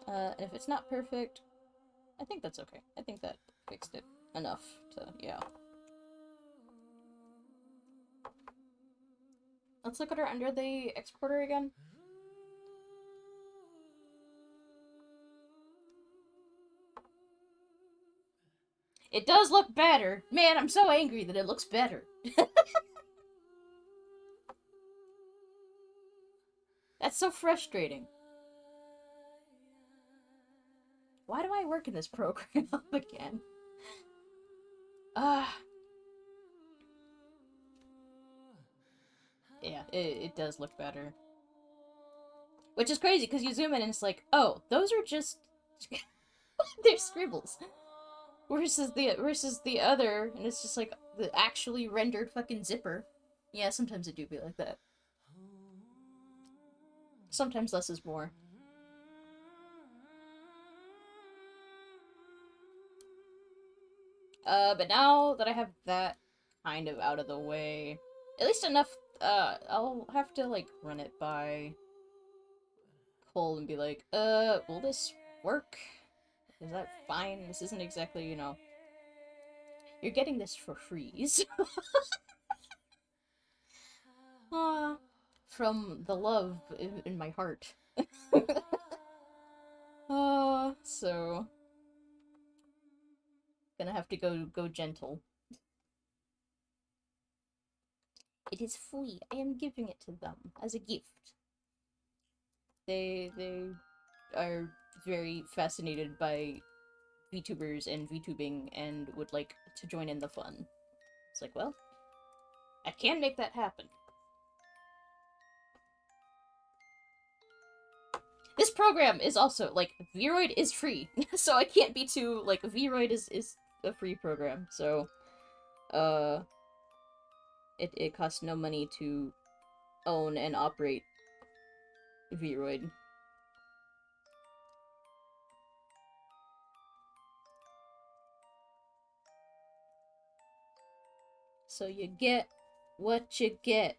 And if it's not perfect, I think that's okay. I think that fixed it enough to, yeah. Let's look at her under the exporter again. It does look better! Man, I'm so angry that it looks better. That's so frustrating. Why do I work in this program again? Yeah, it does look better. Which is crazy, because you zoom in and it's like, oh, those are just... they're scribbles. Versus the other, and it's just like the actually rendered fucking zipper. Yeah, sometimes it do be like that. Sometimes less is more. But now that I have that kind of out of the way, at least enough, I'll have to, like, run it by Cole and be like, will this work? Is that fine? This isn't exactly, you know... You're getting this for free, so... from the love in my heart. So... Gonna have to go gentle. It is free. I am giving it to them as a gift. They are very fascinated by VTubers and VTubing and would like to join in the fun. It's like, well, I can make that happen. This program is also, like, VRoid is free, so I can't be too, like, VRoid is a free program, so, it costs no money to own and operate VRoid. So you get what you get,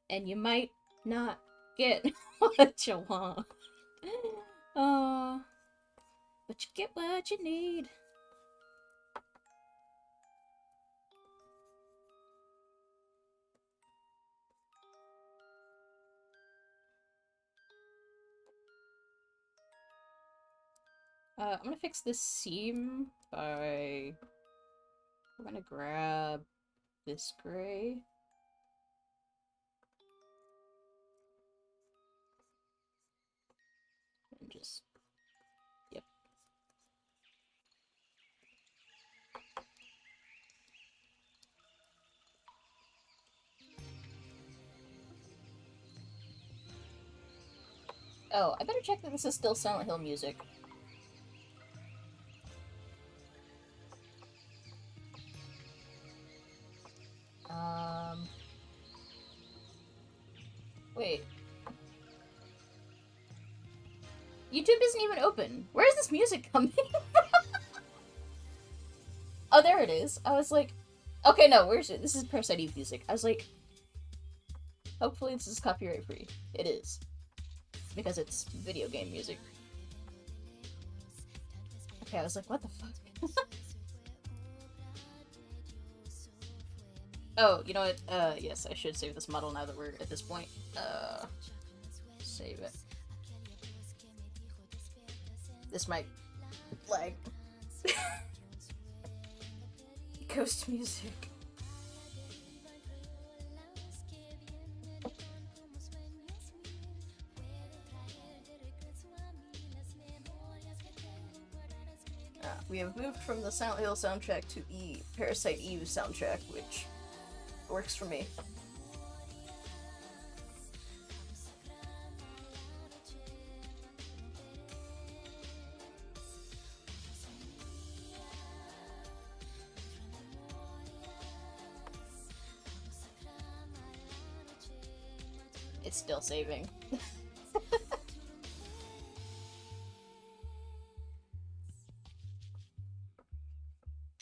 and you might not get what you want. But you get what you need. I'm gonna fix this seam by... We're gonna grab this gray. And just... Yep. Oh, I better check that this is still Silent Hill music. Wait. YouTube isn't even open. Where is this music coming from? Oh, there it is. I was like, okay, no, where's it? This is Parasite Eve music. I was like, hopefully this is copyright free. It is. Because it's video game music. Okay, I was like, what the fuck? Oh, you know what? Yes, I should save this model now that we're at this point. Save it. This might lag. Ghost music. We have moved from the Silent Hill soundtrack to the Parasite Eve soundtrack, which works for me. It's still saving.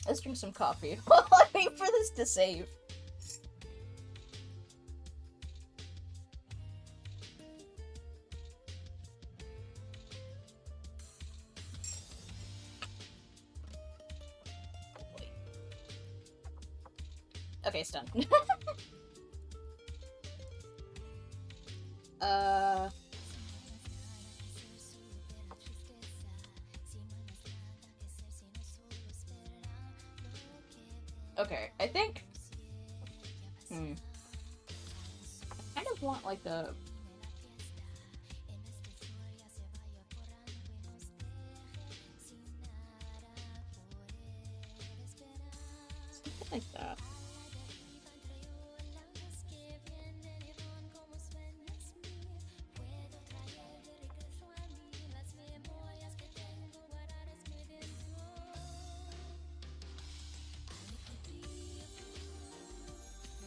Let's drink some coffee while I wait for this to save. Okay, it's done. Okay, I think... I kind of want, like, a... something like that.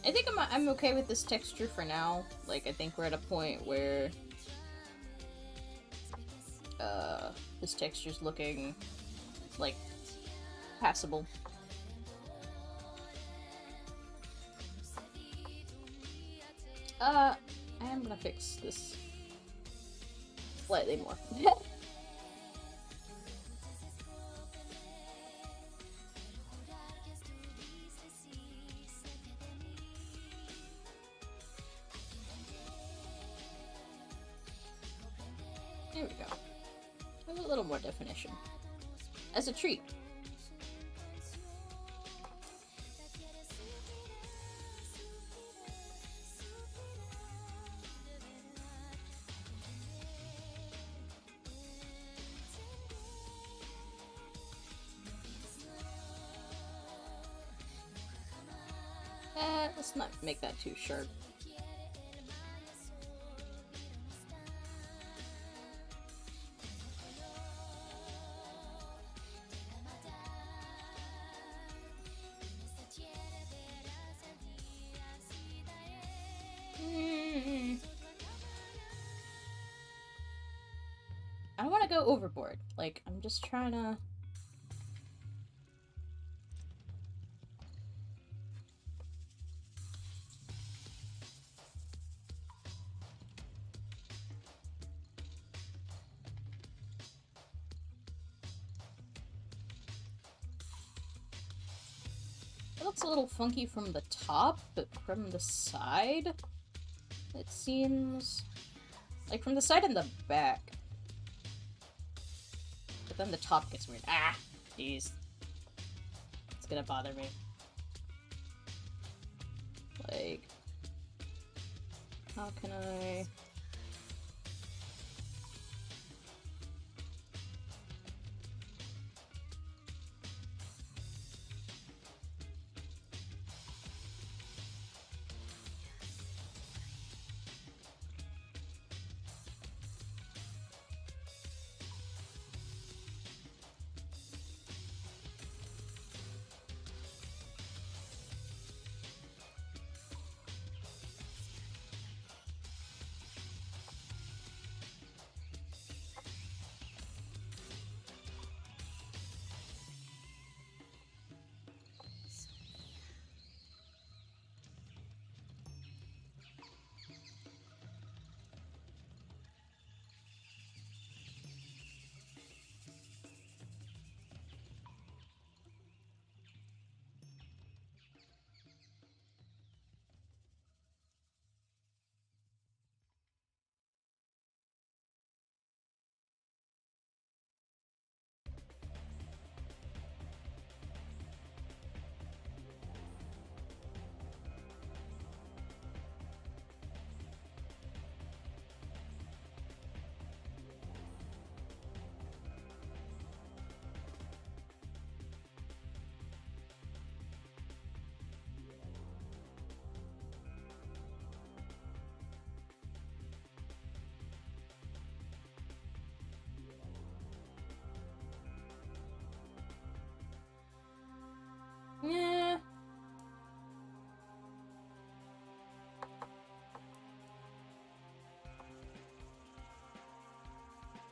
I think I'm okay with this texture for now. Like, I think we're at a point where this texture's looking like passable. I am gonna fix this slightly more. There we go. There's a little more definition. As a treat. Let's not make that too sharp. I don't want to go overboard. Like, I'm just trying to... It looks a little funky from the top, but from the side, it seems... like, from the side and the back. But then the top gets weird. Ah! Jeez. It's gonna bother me. Like... how can I...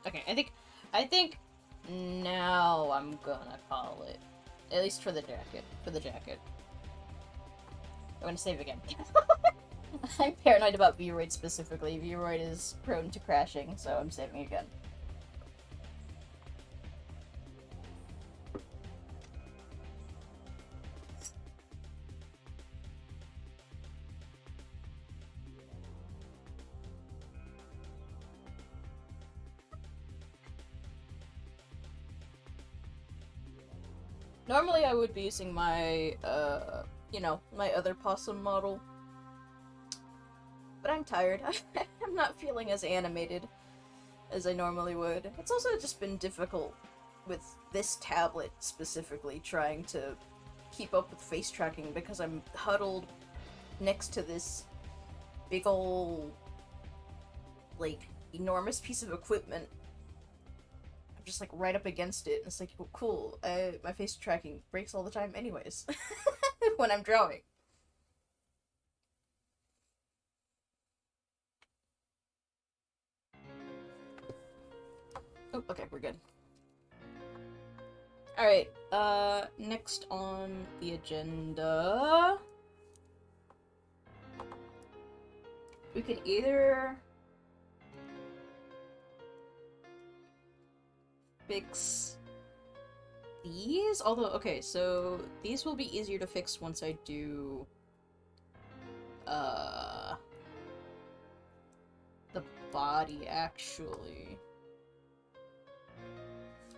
Okay, I think now I'm gonna call it. At least for the jacket. For the jacket. I'm gonna save again. I'm paranoid about VRoid specifically. VRoid is prone to crashing, so I'm saving again. Normally I would be using my, my other possum model. But I'm tired. I'm not feeling as animated as I normally would. It's also just been difficult with this tablet specifically, trying to keep up with face tracking because I'm huddled next to this big ol' like, enormous piece of equipment. I'm just like right up against it, and it's like, well, cool, my face tracking breaks all the time anyways when I'm drawing. Oh, okay, we're good. Alright, next on the agenda... we can either... fix these? Although, okay, so these will be easier to fix once I do... the body, actually.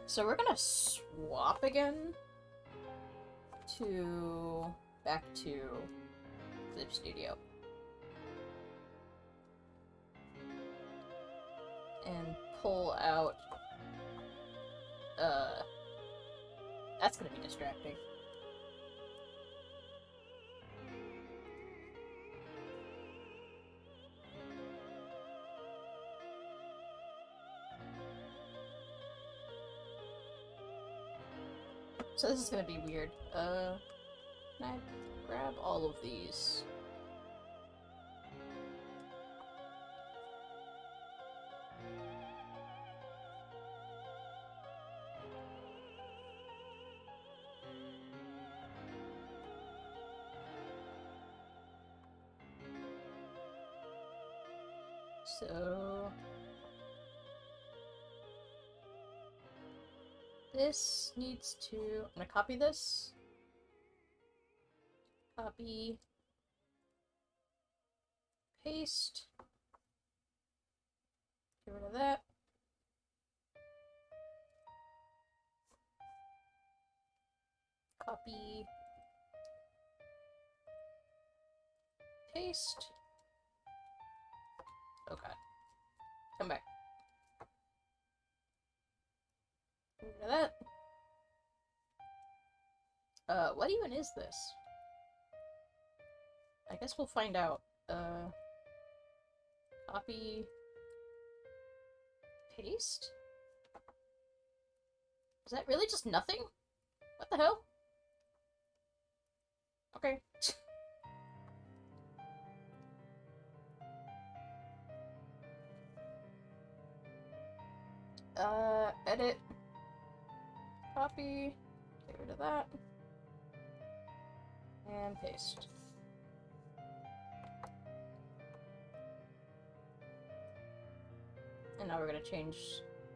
So we're gonna swap again back to Clip Studio. And pull out, that's gonna be distracting. So this is gonna be weird. Can I grab all of these? So... this needs to... I'm gonna copy this. Copy. Paste. Get rid of that. Copy. Paste. Oh god. Come back. Get rid of that. What even is this? I guess we'll find out. Copy. Paste? Is that really just nothing? What the hell? Okay. Edit. Copy. Get rid of that. And paste. And now we're gonna change...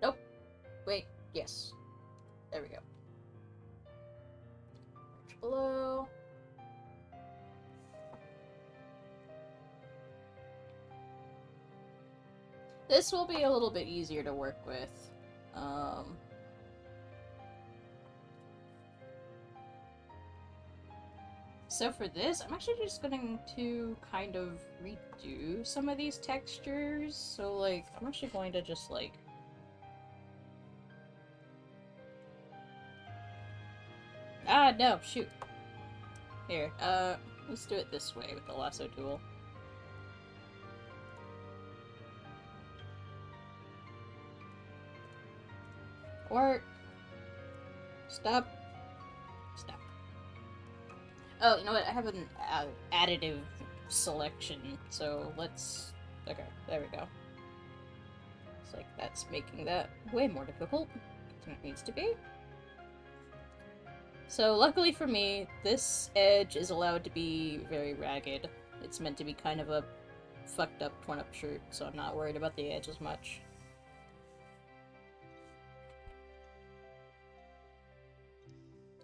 Nope! Wait, yes. There we go. Search below. This will be a little bit easier to work with. So for this, I'm actually just going to kind of redo some of these textures. So, like, I'm actually going to just, like... Ah, no, shoot. Here, let's do it this way with the lasso tool. Or... Stop. Stop. Oh, you know what? I have an additive selection, so let's... Okay, there we go. It's like that's making that way more difficult than it needs to be. So luckily for me, this edge is allowed to be very ragged. It's meant to be kind of a fucked up, torn up shirt, so I'm not worried about the edge as much.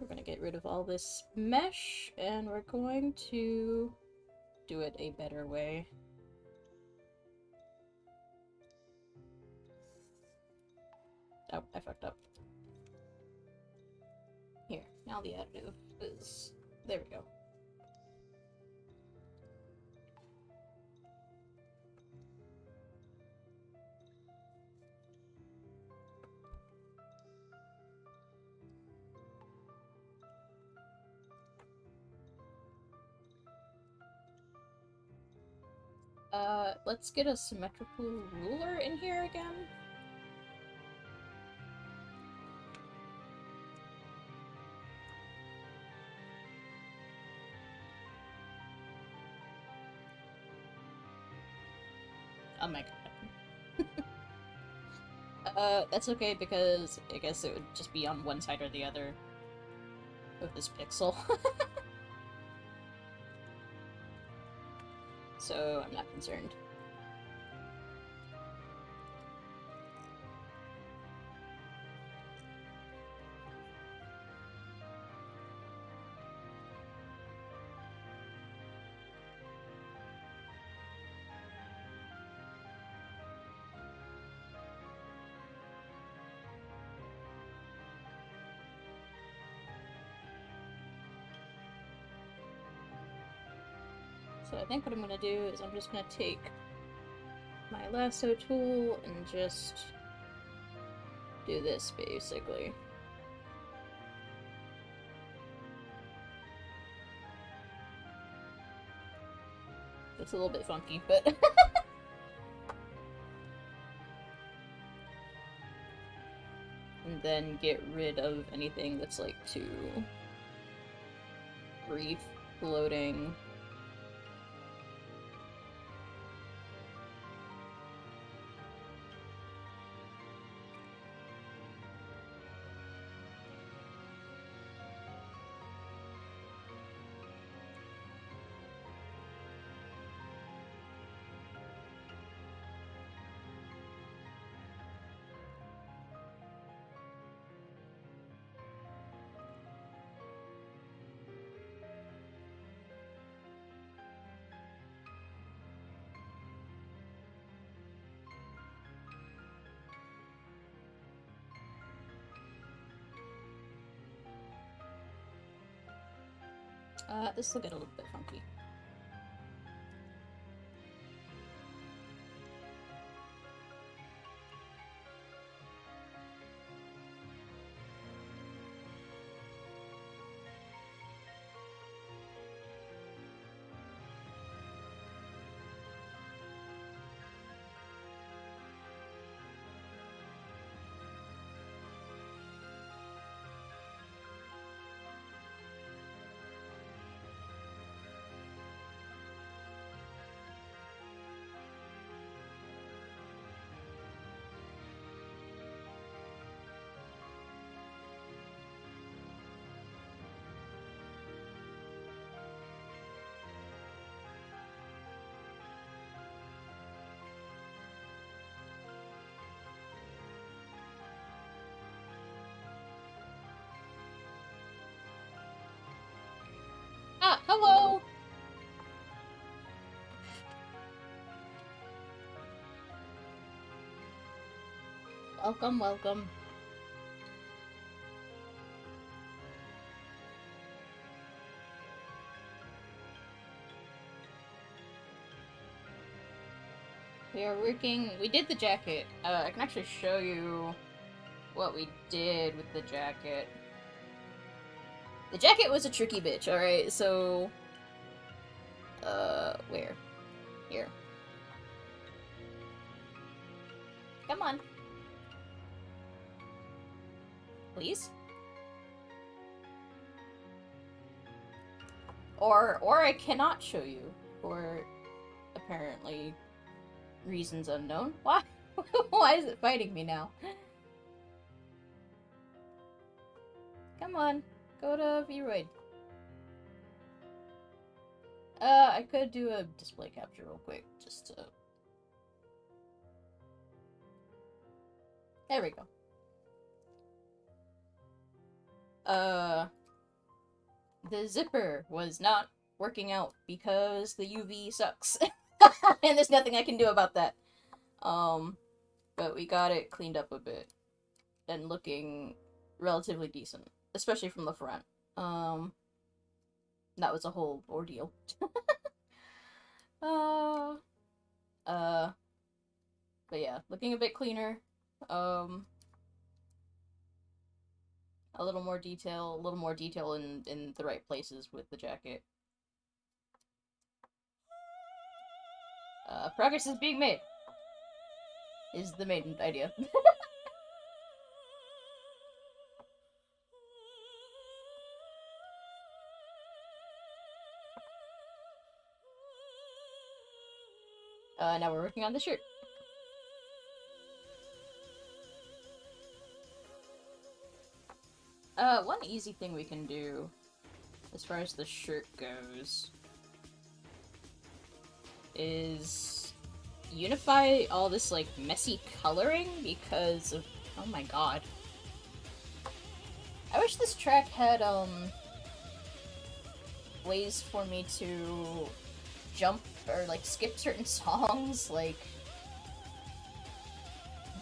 We're gonna get rid of all this mesh, and we're going to do it a better way. Oh, I fucked up. Here, now the additive is... There we go. Let's get a symmetrical ruler in here again. Oh my god. That's okay because I guess it would just be on one side or the other of this pixel. So I'm not concerned. So I think what I'm gonna do is I'm just gonna take my lasso tool and just do this, basically. It's a little bit funky, but... and then get rid of anything that's, like, too... brief, floating... this will get a little bit funky. Ah, hello! Welcome, welcome. We are working... We did the jacket. I can actually show you what we did with the jacket. The jacket was a tricky bitch, alright? So... where? Here. Come on. Please? Or I cannot show you, for apparently reasons unknown. Why? Why is it fighting me now? Come on, go to VRoid. I could do a display capture real quick, just to... There we go. The zipper was not working out because the UV sucks. And there's nothing I can do about that. But we got it cleaned up a bit. And looking relatively decent. Especially from the front. That was a whole ordeal. But yeah, looking a bit cleaner. A little more detail in the right places with the jacket. Progress is being made. Is the main idea. Now we're working on the shirt. One easy thing we can do, as far as the shirt goes, is unify all this, like, messy coloring because of... Oh my god. I wish this track had, ways for me to jump or, like, skip certain songs, like...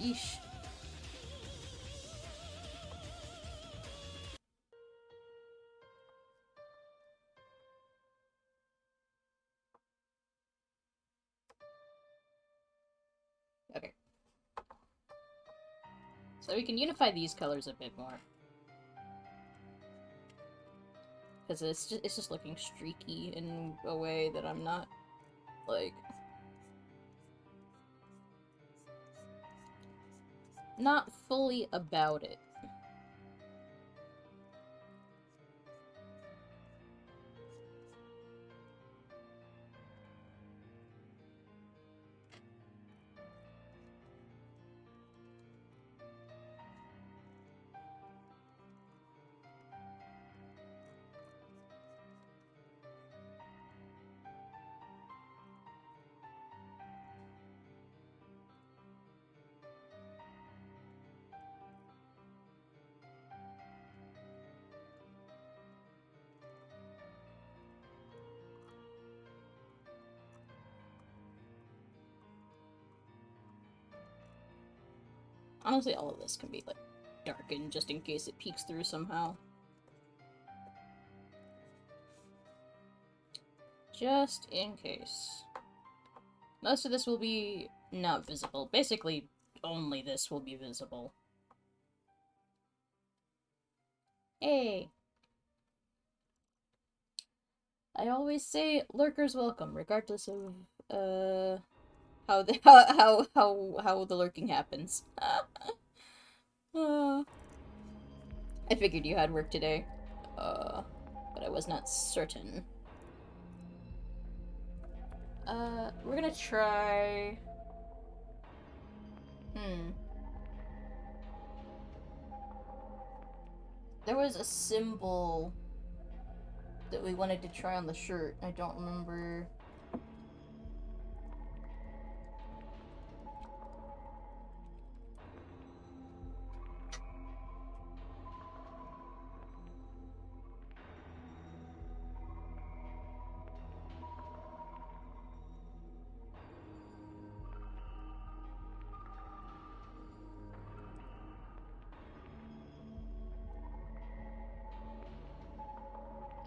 Yeesh. Okay. So we can unify these colors a bit more. Because it's just looking streaky in a way that I'm not, like... not fully about it. Honestly, all of this can be, like, darkened just in case it peeks through somehow. Just in case. Most of this will be not visible. Basically, only this will be visible. Hey! I always say lurkers welcome, regardless of, how the lurking happens. I figured you had work today. But I was not certain. We're gonna try... There was a symbol that we wanted to try on the shirt. I don't remember...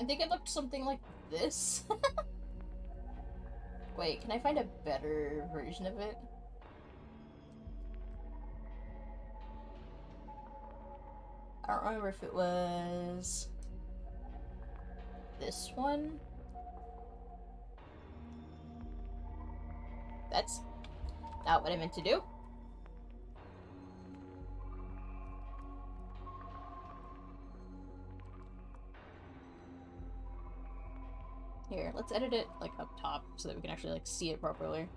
I think it looked something like this. Wait, can I find a better version of it? I don't remember if it was... this one? That's not what I meant to do. Here, let's edit it, like, up top so that we can actually, like, see it properly.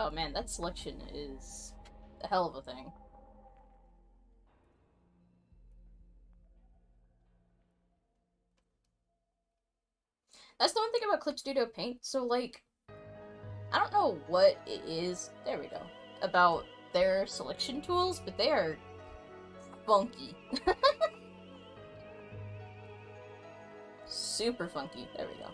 Oh man, that selection is a hell of a thing. That's the one thing about Clip Studio Paint, so like, I don't know what it is, there we go, about their selection tools, but they are funky. Super funky, there we go.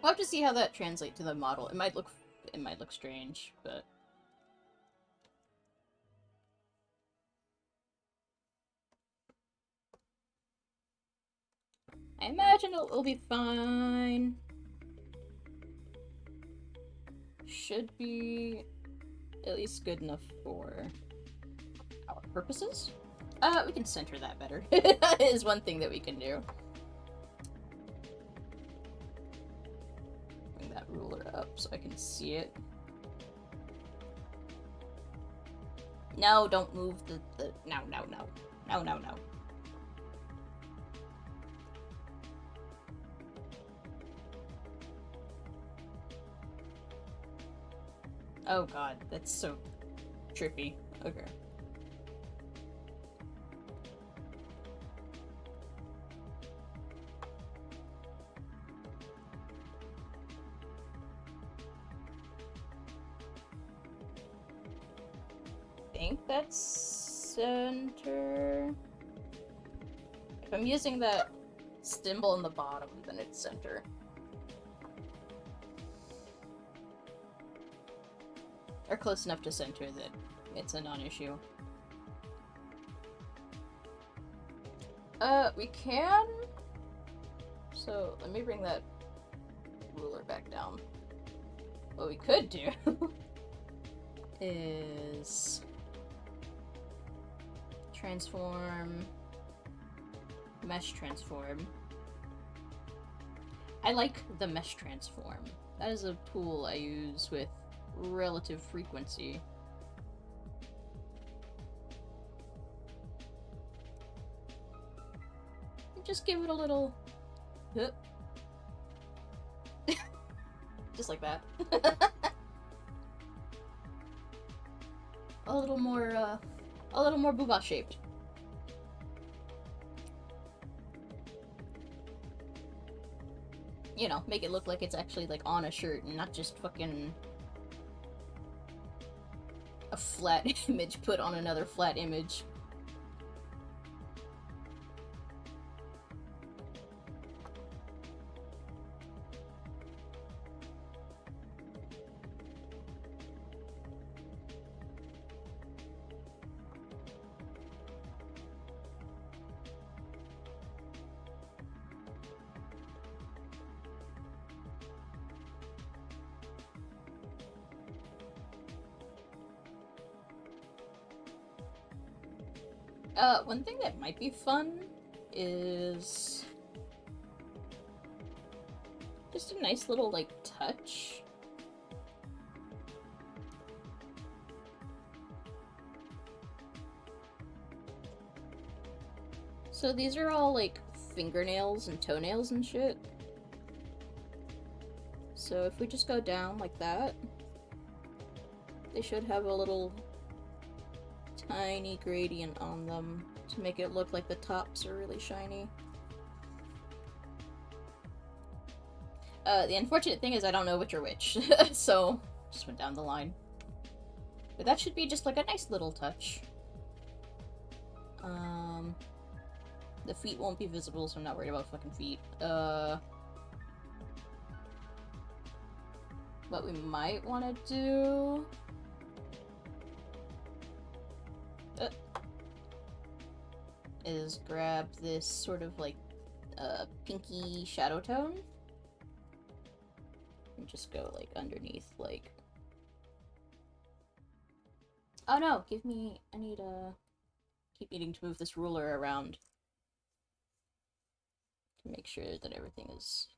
We'll have to see how that translates to the model. It might look strange, but I imagine it'll be fine. Should be at least good enough for our purposes. We can center that better. That is one thing that we can do. Bring that ruler up so I can see it. No, don't move the no. Oh god, that's so trippy. Okay. I think that's center. If I'm using that symbol in the bottom, then it's center. Or close enough to center that it's a non-issue. We can... So, let me bring that ruler back down. What we could do is transform, mesh transform. I like the mesh transform. That is a tool I use with relative frequency. Just give it a little... Just like that. a little more booba shaped. You know, make it look like it's actually like on a shirt and not just fucking a flat image put on another flat image. One thing that might be fun is just a nice little, like, touch. So these are all, like, fingernails and toenails and shit. So if we just go down like that, they should have a little tiny gradient on them to make it look like the tops are really shiny. The unfortunate thing is I don't know which are which, so just went down the line. But that should be just like a nice little touch. The feet won't be visible, so I'm not worried about fucking feet. What we might want to do... is grab this sort of like pinky shadow tone and just go like underneath, like, oh no, give me, I need keep needing to move this ruler around to make sure that everything is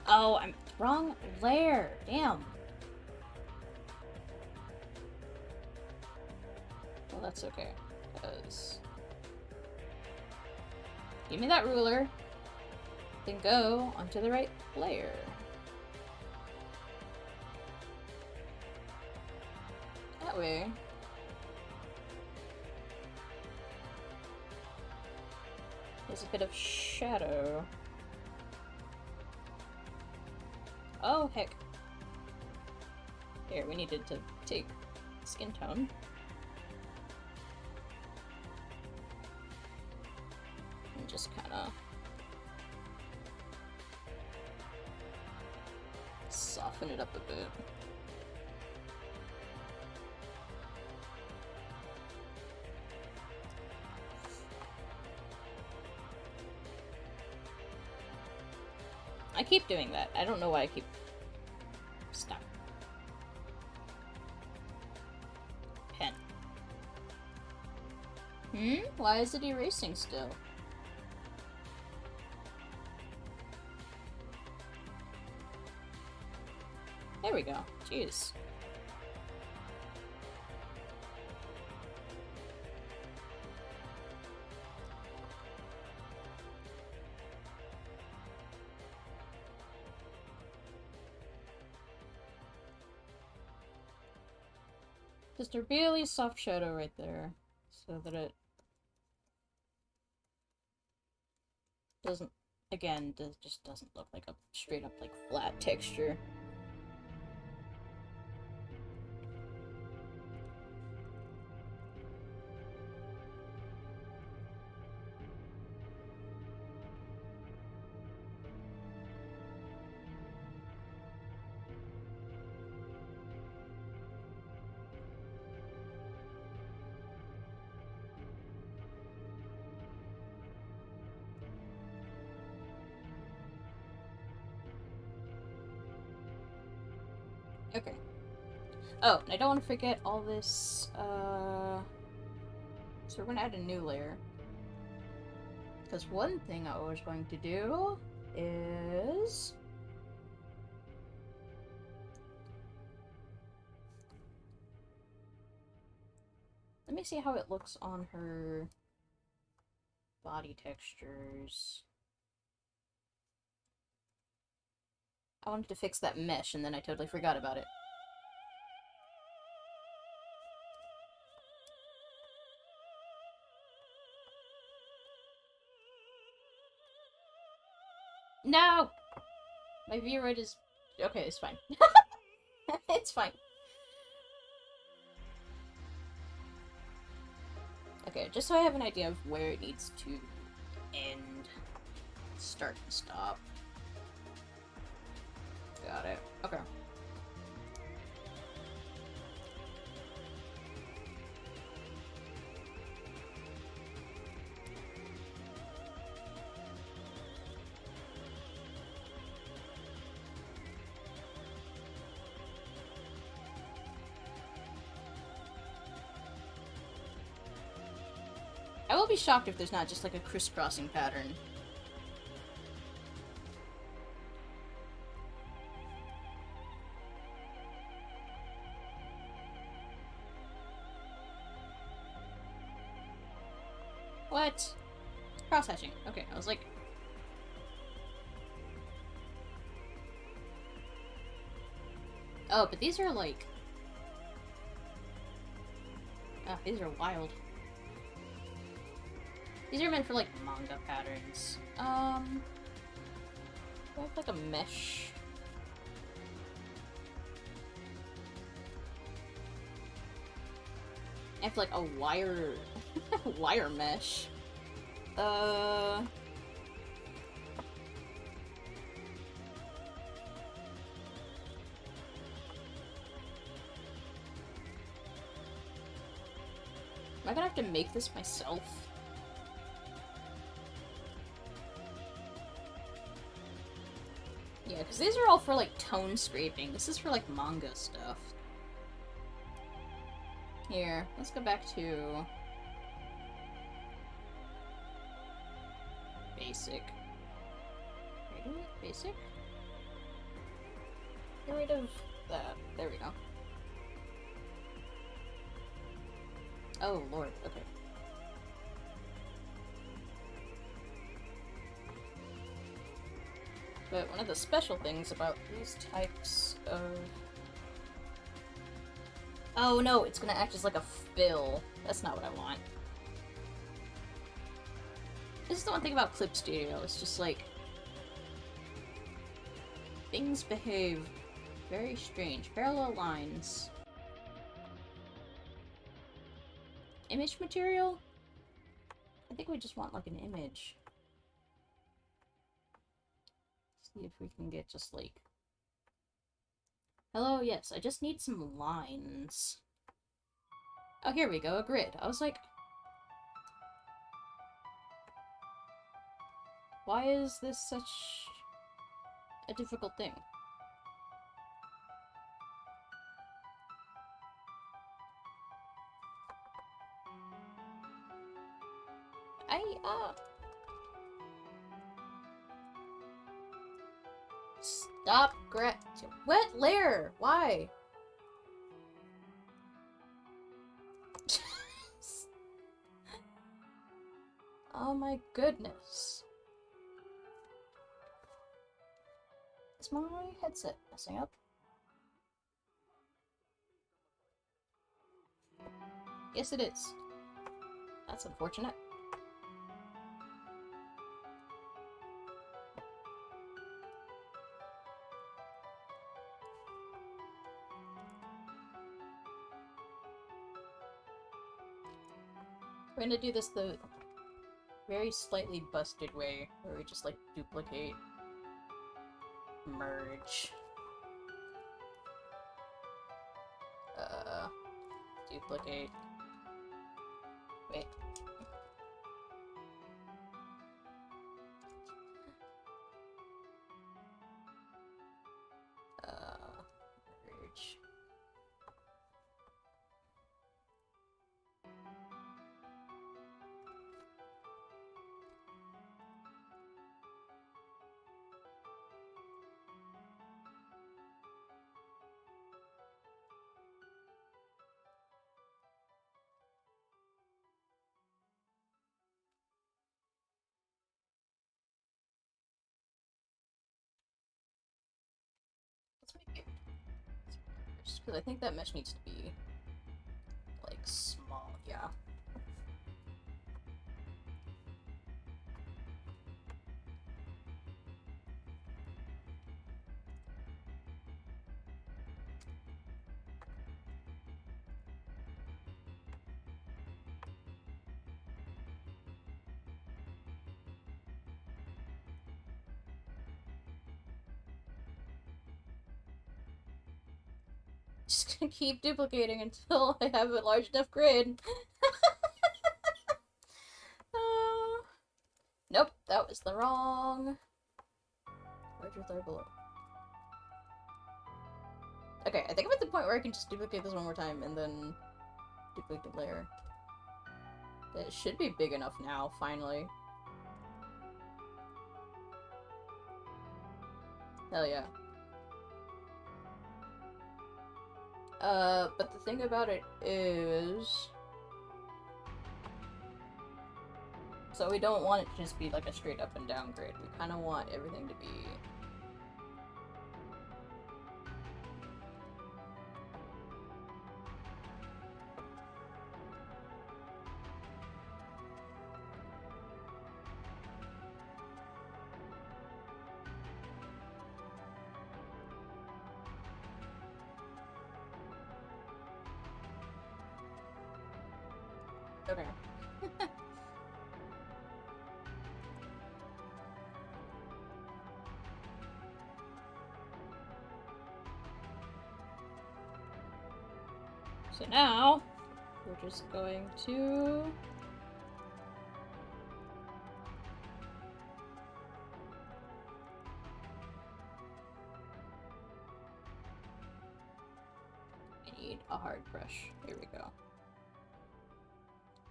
oh, I'm wrong layer, damn. Well, that's okay, because... Give me that ruler, then go onto the right layer. That way... there's a bit of shadow. Oh, heck. Here, we needed to take skin tone. And just kinda soften it up a bit. I keep doing that. I don't know why I keep... Stop. Pen. Why is it erasing still? There we go. Jeez. Just a really soft shadow right there, so that it doesn't, again, just doesn't look like a straight up, like, flat texture. Okay. Oh, and I don't want to forget all this, so we're gonna add a new layer. Because one thing I was going to do is... let me see how it looks on her body textures. I wanted to fix that mesh, and then I totally forgot about it. No! My VRoid is... okay, it's fine. It's fine. Okay, just so I have an idea of where it needs to end, start and stop. Got it. Okay. I will be shocked if there's not just like a crisscrossing pattern. What? Cross-hatching. Okay, I was like... Oh, but these are like... Ah, these are wild. These are meant for, like, manga patterns. Do I have, like, a mesh? I have, like, a wire... wire mesh. Am I gonna have to make this myself? Yeah, because these are all for, like, tone scraping. This is for, like, manga stuff. Here, let's go back to... basic. Right, basic? Get rid of that. There we go. Oh, lord, okay. But one of the special things about these types of... Oh no, it's gonna act as like a fill. That's not what I want. This is the one thing about Clip Studio, it's just like... things behave very strange. Parallel lines. Image material? I think we just want like an image. See if we can get just like... Hello, yes, I just need some lines. Oh, here we go, a grid. I was like... Why is this such a difficult thing? Stop, wet layer! Why? Oh my goodness. Is my headset messing up? Yes, it is. That's unfortunate. We're gonna do this the very slightly busted way, where we just like duplicate, merge, duplicate, wait. Merge. Let's make it because I think that mesh needs to be like small, yeah. Just gonna keep duplicating until I have a large enough grid. Nope, that was the wrong. Where's your third below? Okay, I think I'm at the point where I can just duplicate this one more time and then duplicate the layer. It should be big enough now, finally. Hell yeah. But the thing about it is... So we don't want it to just be like a straight up and down grid. We kind of want everything to be... Okay. So now, we're just going to... I need a hard brush. Here we go.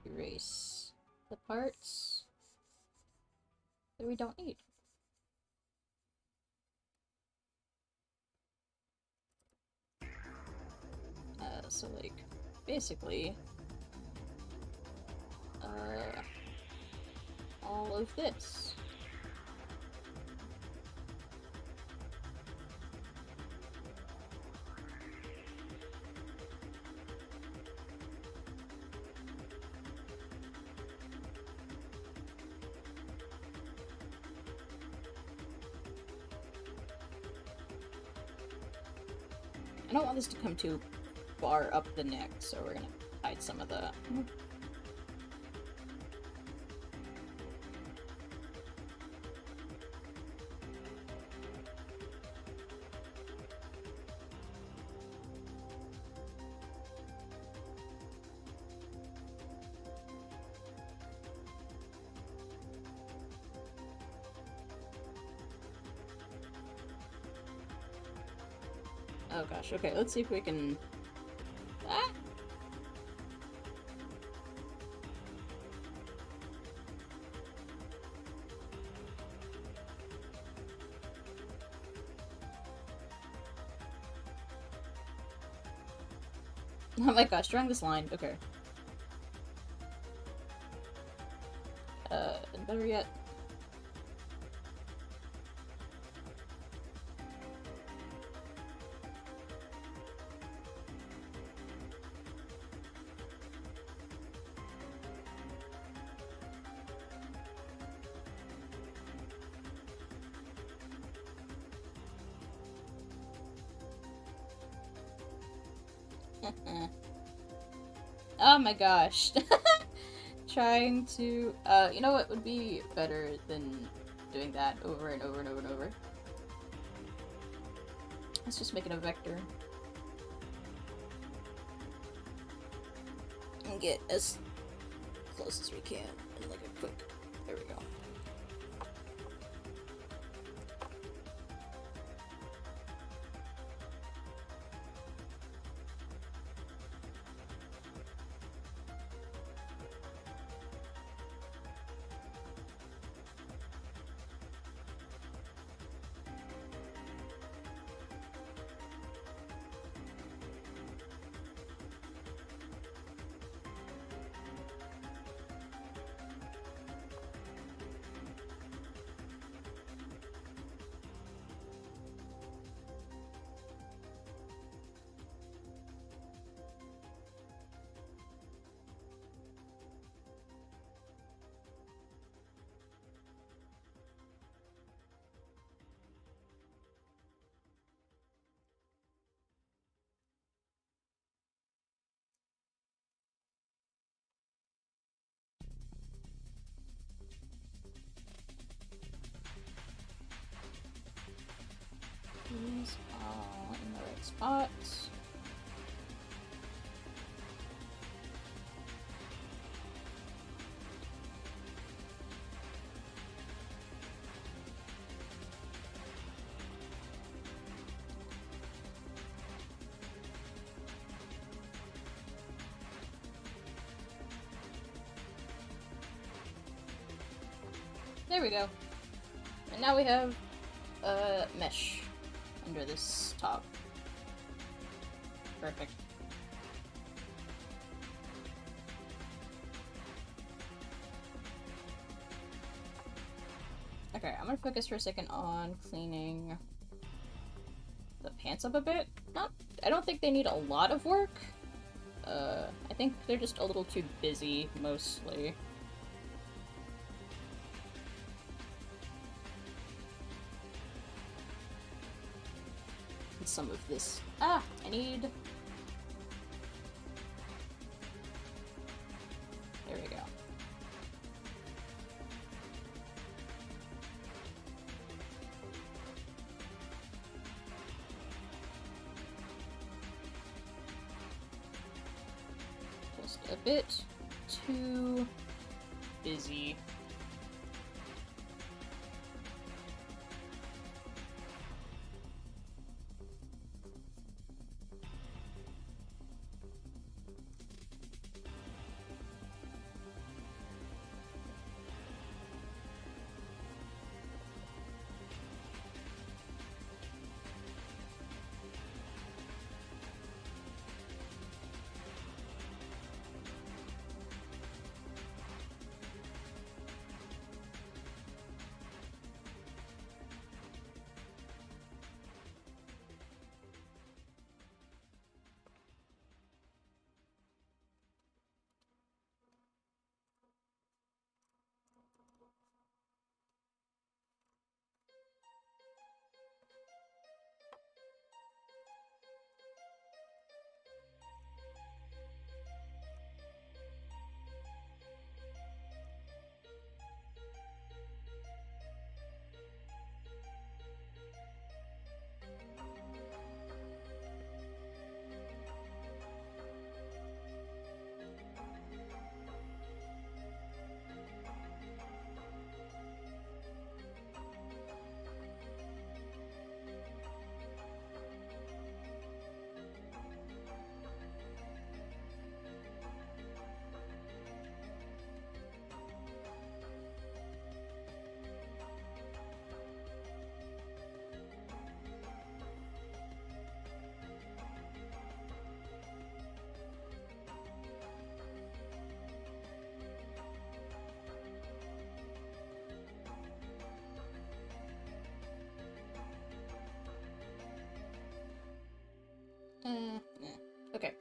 Erase the parts that we don't need. So like, basically, all of this. I don't want this to come too far up the neck, so we're gonna hide some of that. Oh gosh, okay, let's see if we can... Ah! Oh my gosh, drawing this line, okay. And better yet... Oh my gosh. Trying to... you know what would be better than doing that over and over and over and over? Let's just make it a vector. And get as close as we can in like a quick... There we go. These all in the right spots. There we go. And now we have mesh under this top. Perfect. Okay, I'm gonna focus for a second on cleaning the pants up a bit. I don't think they need a lot of work. I think they're just a little too busy, mostly. Some of this. I need... There a bit too busy. Okay.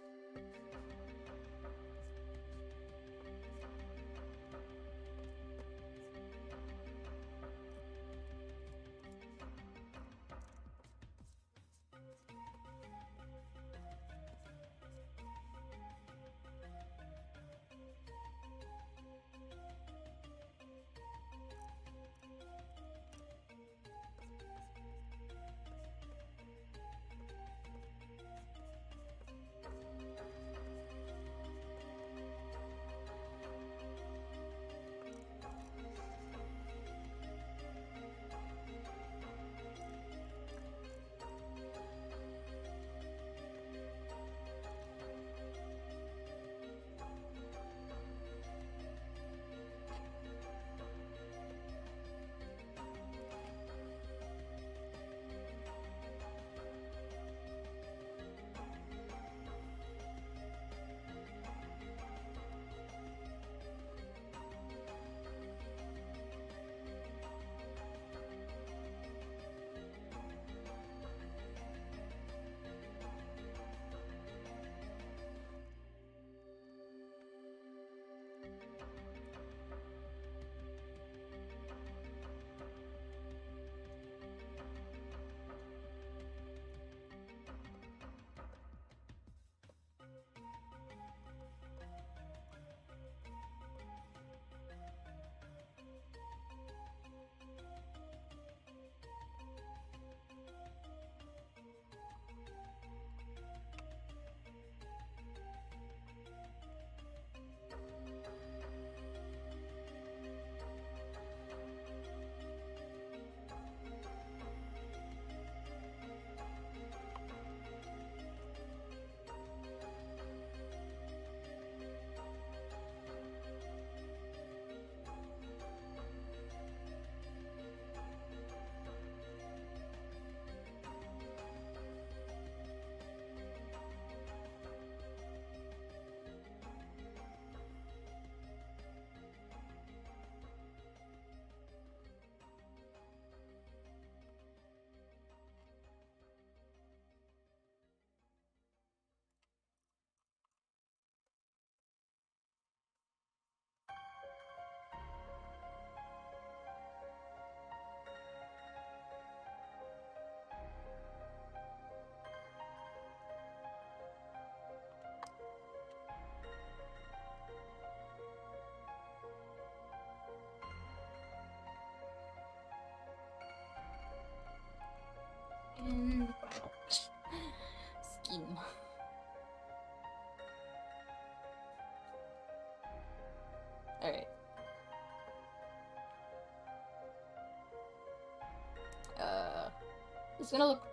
Alright. It's gonna look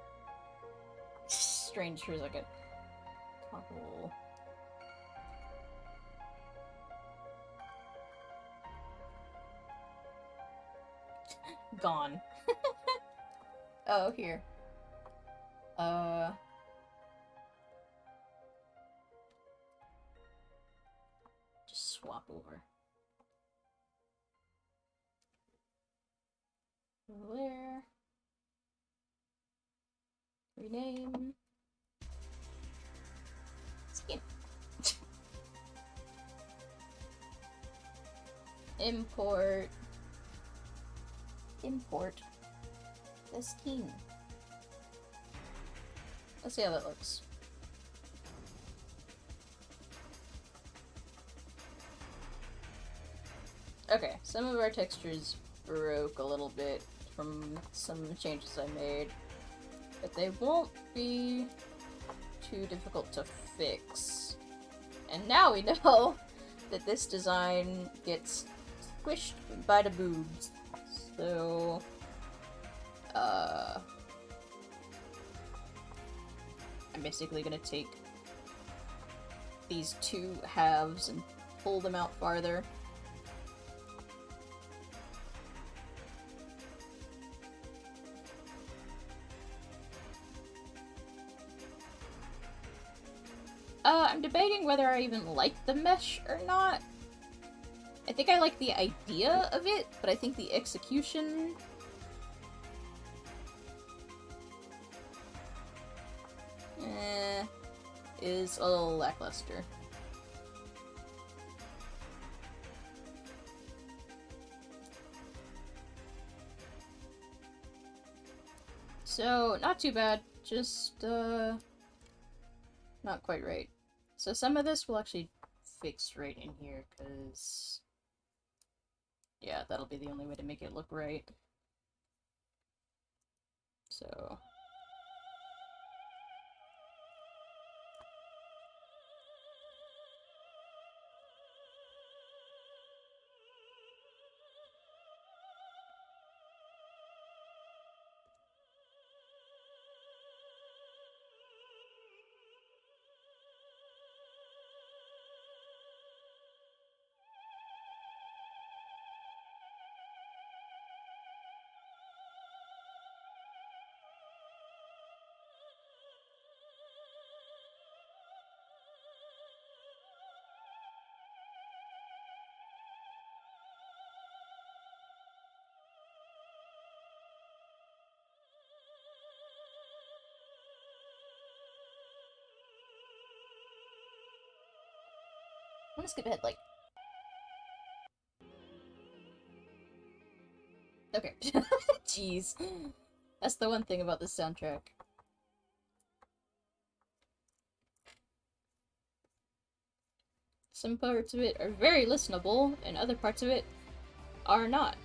strange for a second. Toggle. Gone. Oh, here. Just swap over. There. Rename. Skin. Import. Import the skin. Let's see how that looks. Okay, some of our textures broke a little bit from some changes I made, but they won't be too difficult to fix. And now we know that this design gets squished by the boobs. So, I'm basically gonna take these two halves and pull them out farther. I'm debating whether I even like the mesh or not. I think I like the idea of it, but I think the execution... is a little lackluster. So, not too bad, just, not quite right. So some of this will actually fix right in here, because... yeah, that'll be the only way to make it look right. So... I'm gonna skip ahead, like... okay. Jeez. That's the one thing about this soundtrack. Some parts of it are very listenable, and other parts of it are not.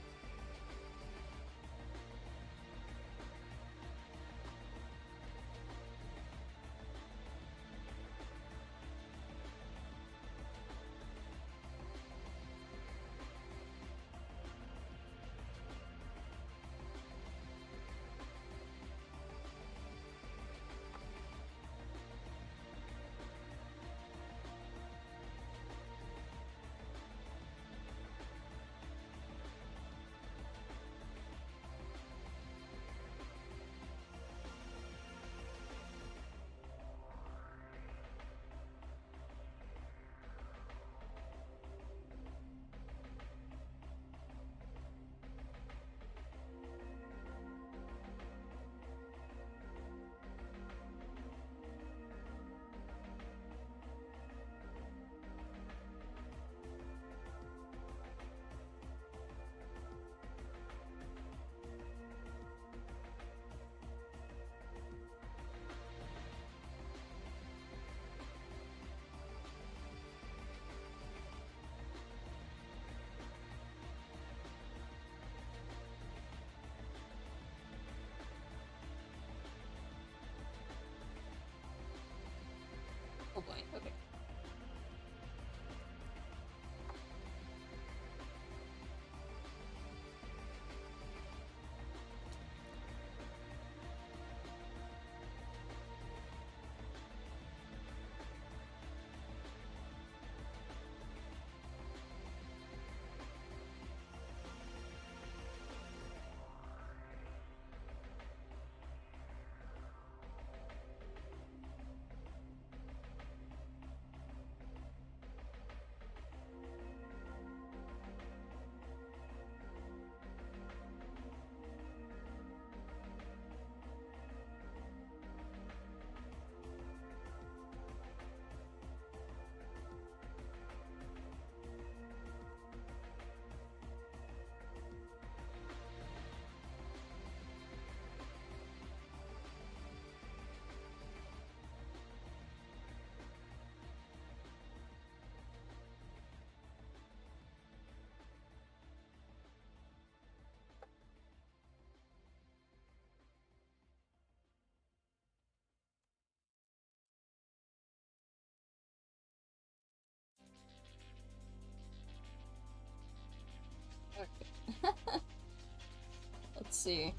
see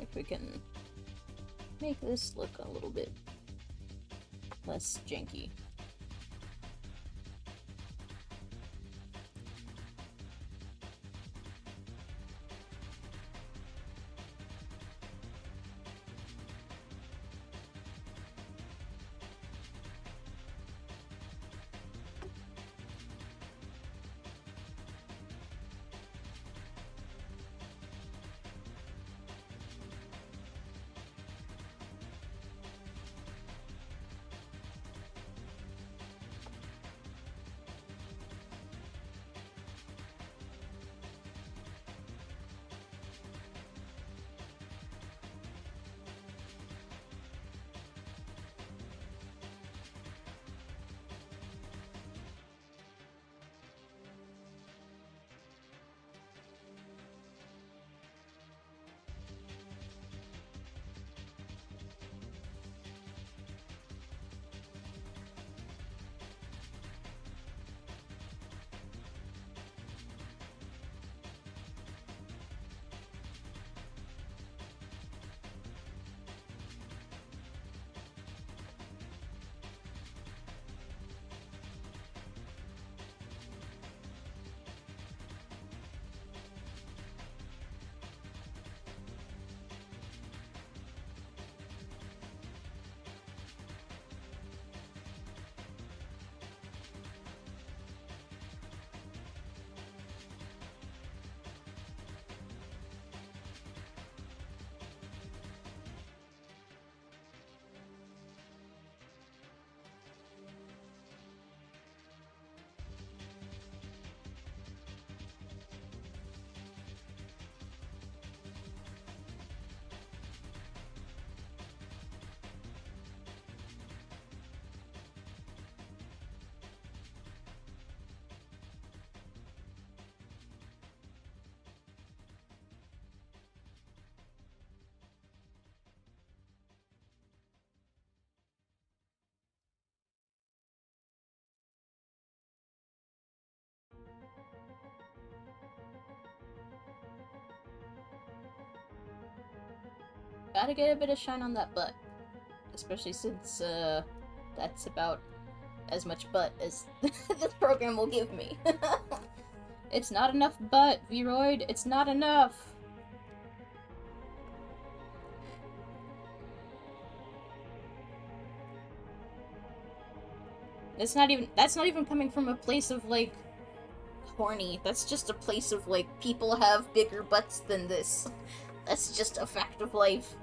if we can make this look a little bit less janky. Gotta get a bit of shine on that butt. Especially since, that's about as much butt as this program will give me. It's not enough butt, VRoid. It's not enough! That's not even coming from a place of, like, horny. That's just a place of, like, people have bigger butts than this. That's just a fact of life.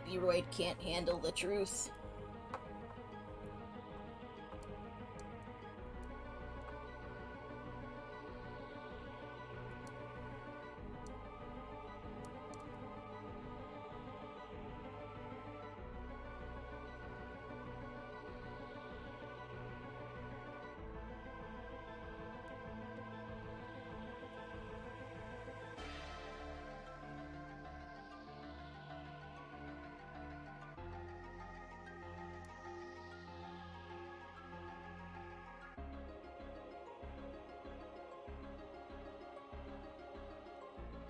VRoid can't handle the truth.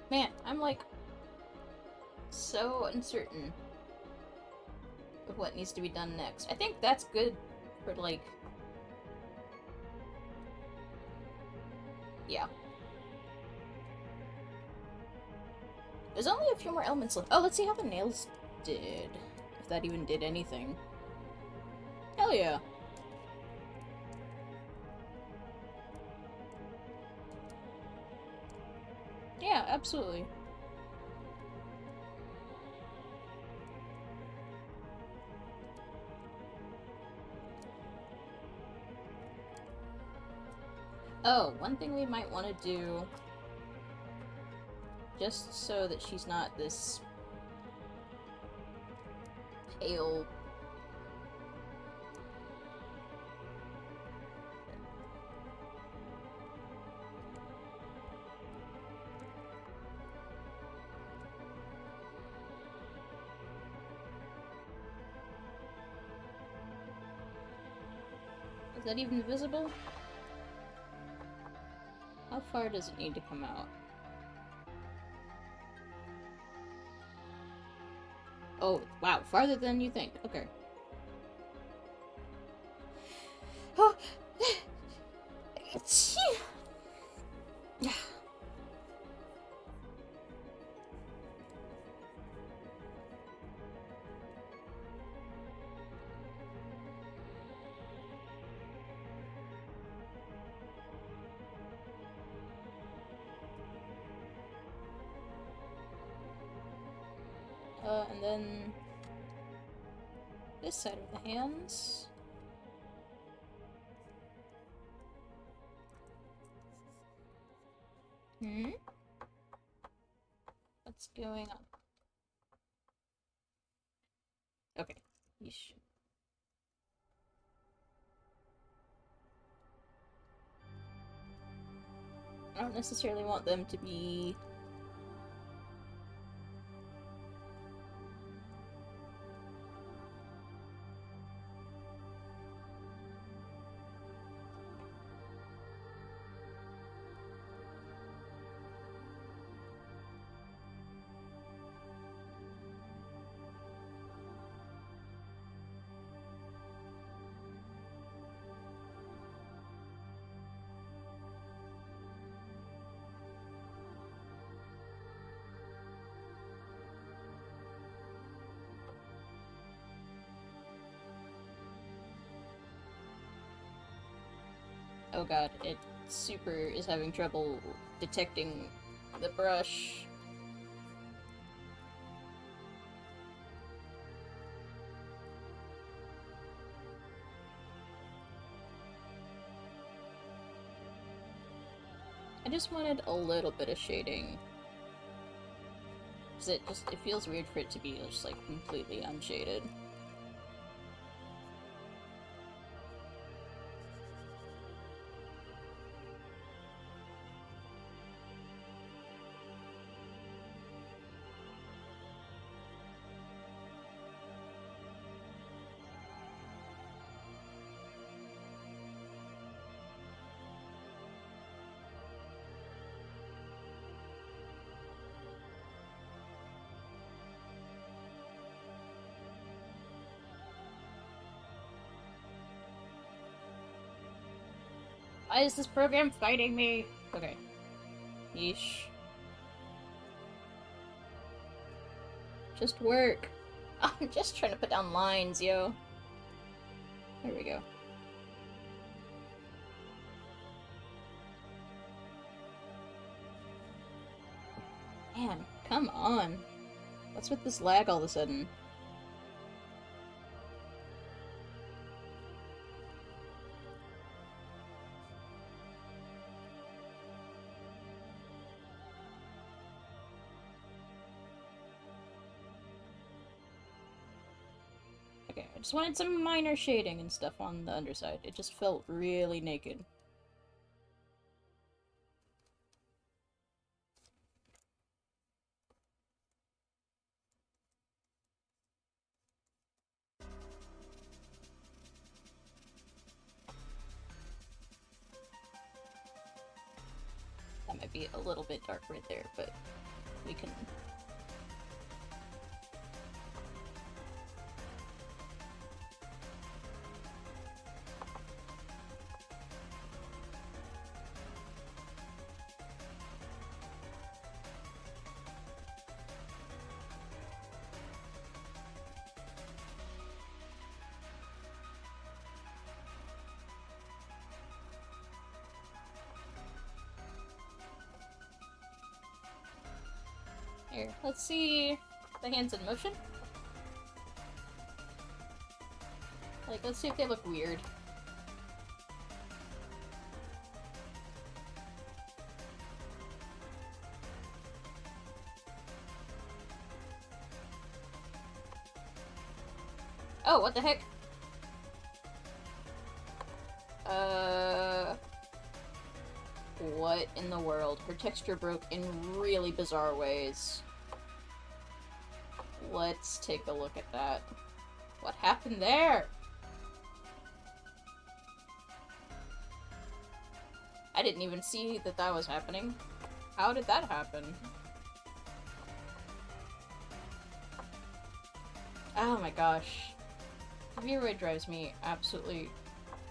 Man, I'm like so uncertain of what needs to be done next. I think that's good for like... Yeah. There's only a few more elements left. Oh, let's see how the nails did. If that even did anything. Hell yeah. Yeah, absolutely. Oh, one thing we might want to do, just so that she's not this pale... that even visible? How far does it need to come out? Oh, wow, farther than you think. Okay. Oh! And then this side of the hands. What's going on? Okay. Yeesh. I don't necessarily want them to be... Oh god, it super is having trouble detecting the brush. I just wanted a little bit of shading. Cause it feels weird for it to be just like completely unshaded. Why is this program fighting me? Okay. Yeesh. Just work. I'm just trying to put down lines, yo. There we go. Man, come on. What's with this lag all of a sudden? Okay, I just wanted some minor shading and stuff on the underside. It just felt really naked. That might be a little bit dark right there, but we can... Here, let's see the hands in motion. Like, let's see if they look weird. Oh, what the heck? What in the world? Her texture broke in really bizarre ways. Let's take a look at that. What happened there? I didn't even see that that was happening. How did that happen? Oh my gosh. VRoid drives me absolutely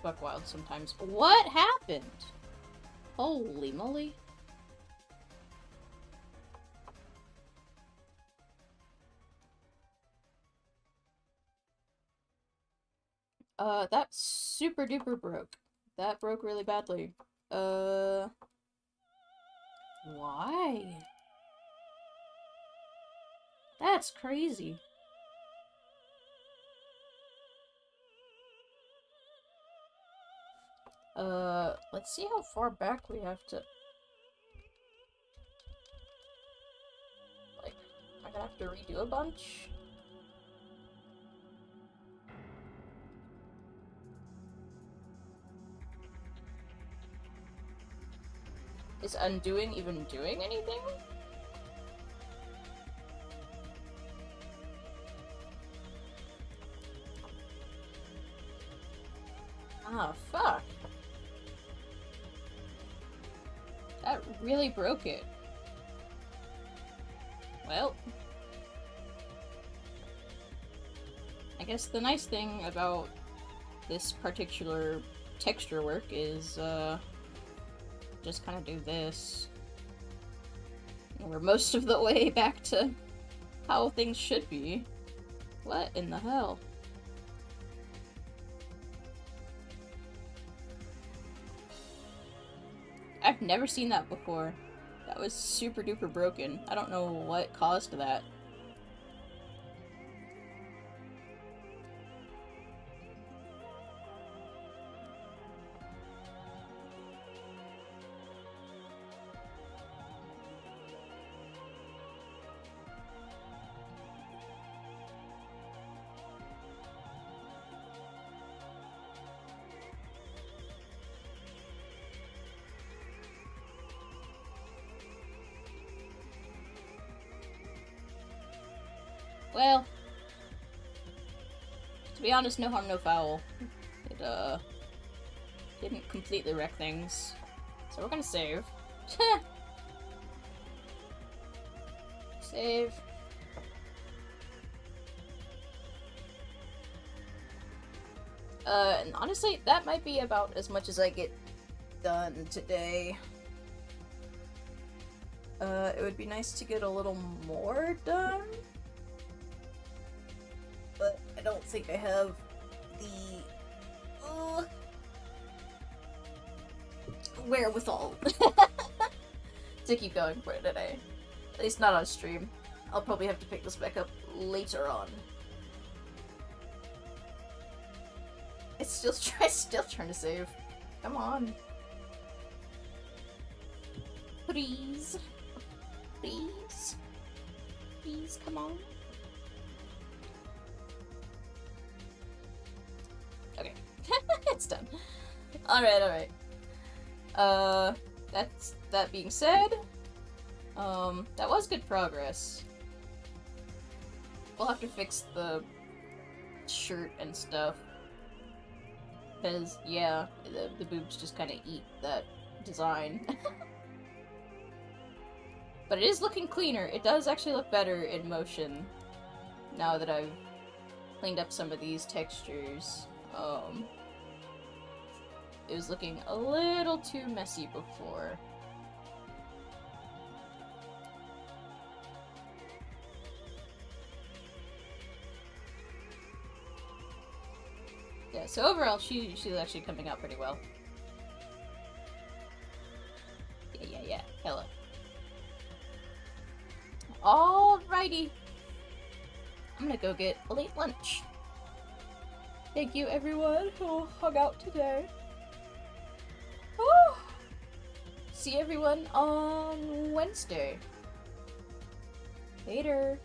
buck wild sometimes. What happened? Holy moly. That super duper broke. That broke really badly. Why? That's crazy. Let's see how far back we have to... Like, am I gonna have to redo a bunch? Is undoing even doing anything? Ah, fuck. That really broke it. Well. I guess the nice thing about this particular texture work is, just kind of do this. And we're most of the way back to how things should be. What in the hell? I've never seen that before. That was super duper broken. I don't know what caused that. Well, to be honest, no harm, no foul. It, didn't completely wreck things. So we're gonna save. Save. And honestly, that might be about as much as I get done today. It would be nice to get a little more done. But I don't think I have the wherewithal to keep going for it today. At least not on stream. I'll probably have to pick this back up later on. It's still trying to save. Come on. Please. Please. Please, come on. Okay. It's done. Alright. That being said, that was good progress. We'll have to fix the shirt and stuff. Because, yeah, the boobs just kind of eat that design. But it is looking cleaner. It does actually look better in motion. Now that I've cleaned up some of these textures. It was looking a little too messy before. Yeah, so overall, she's actually coming out pretty well. Yeah. Hello. Alrighty. I'm gonna go get a late lunch. Thank you, everyone who hung out today. Oh. See everyone on Wednesday. Later.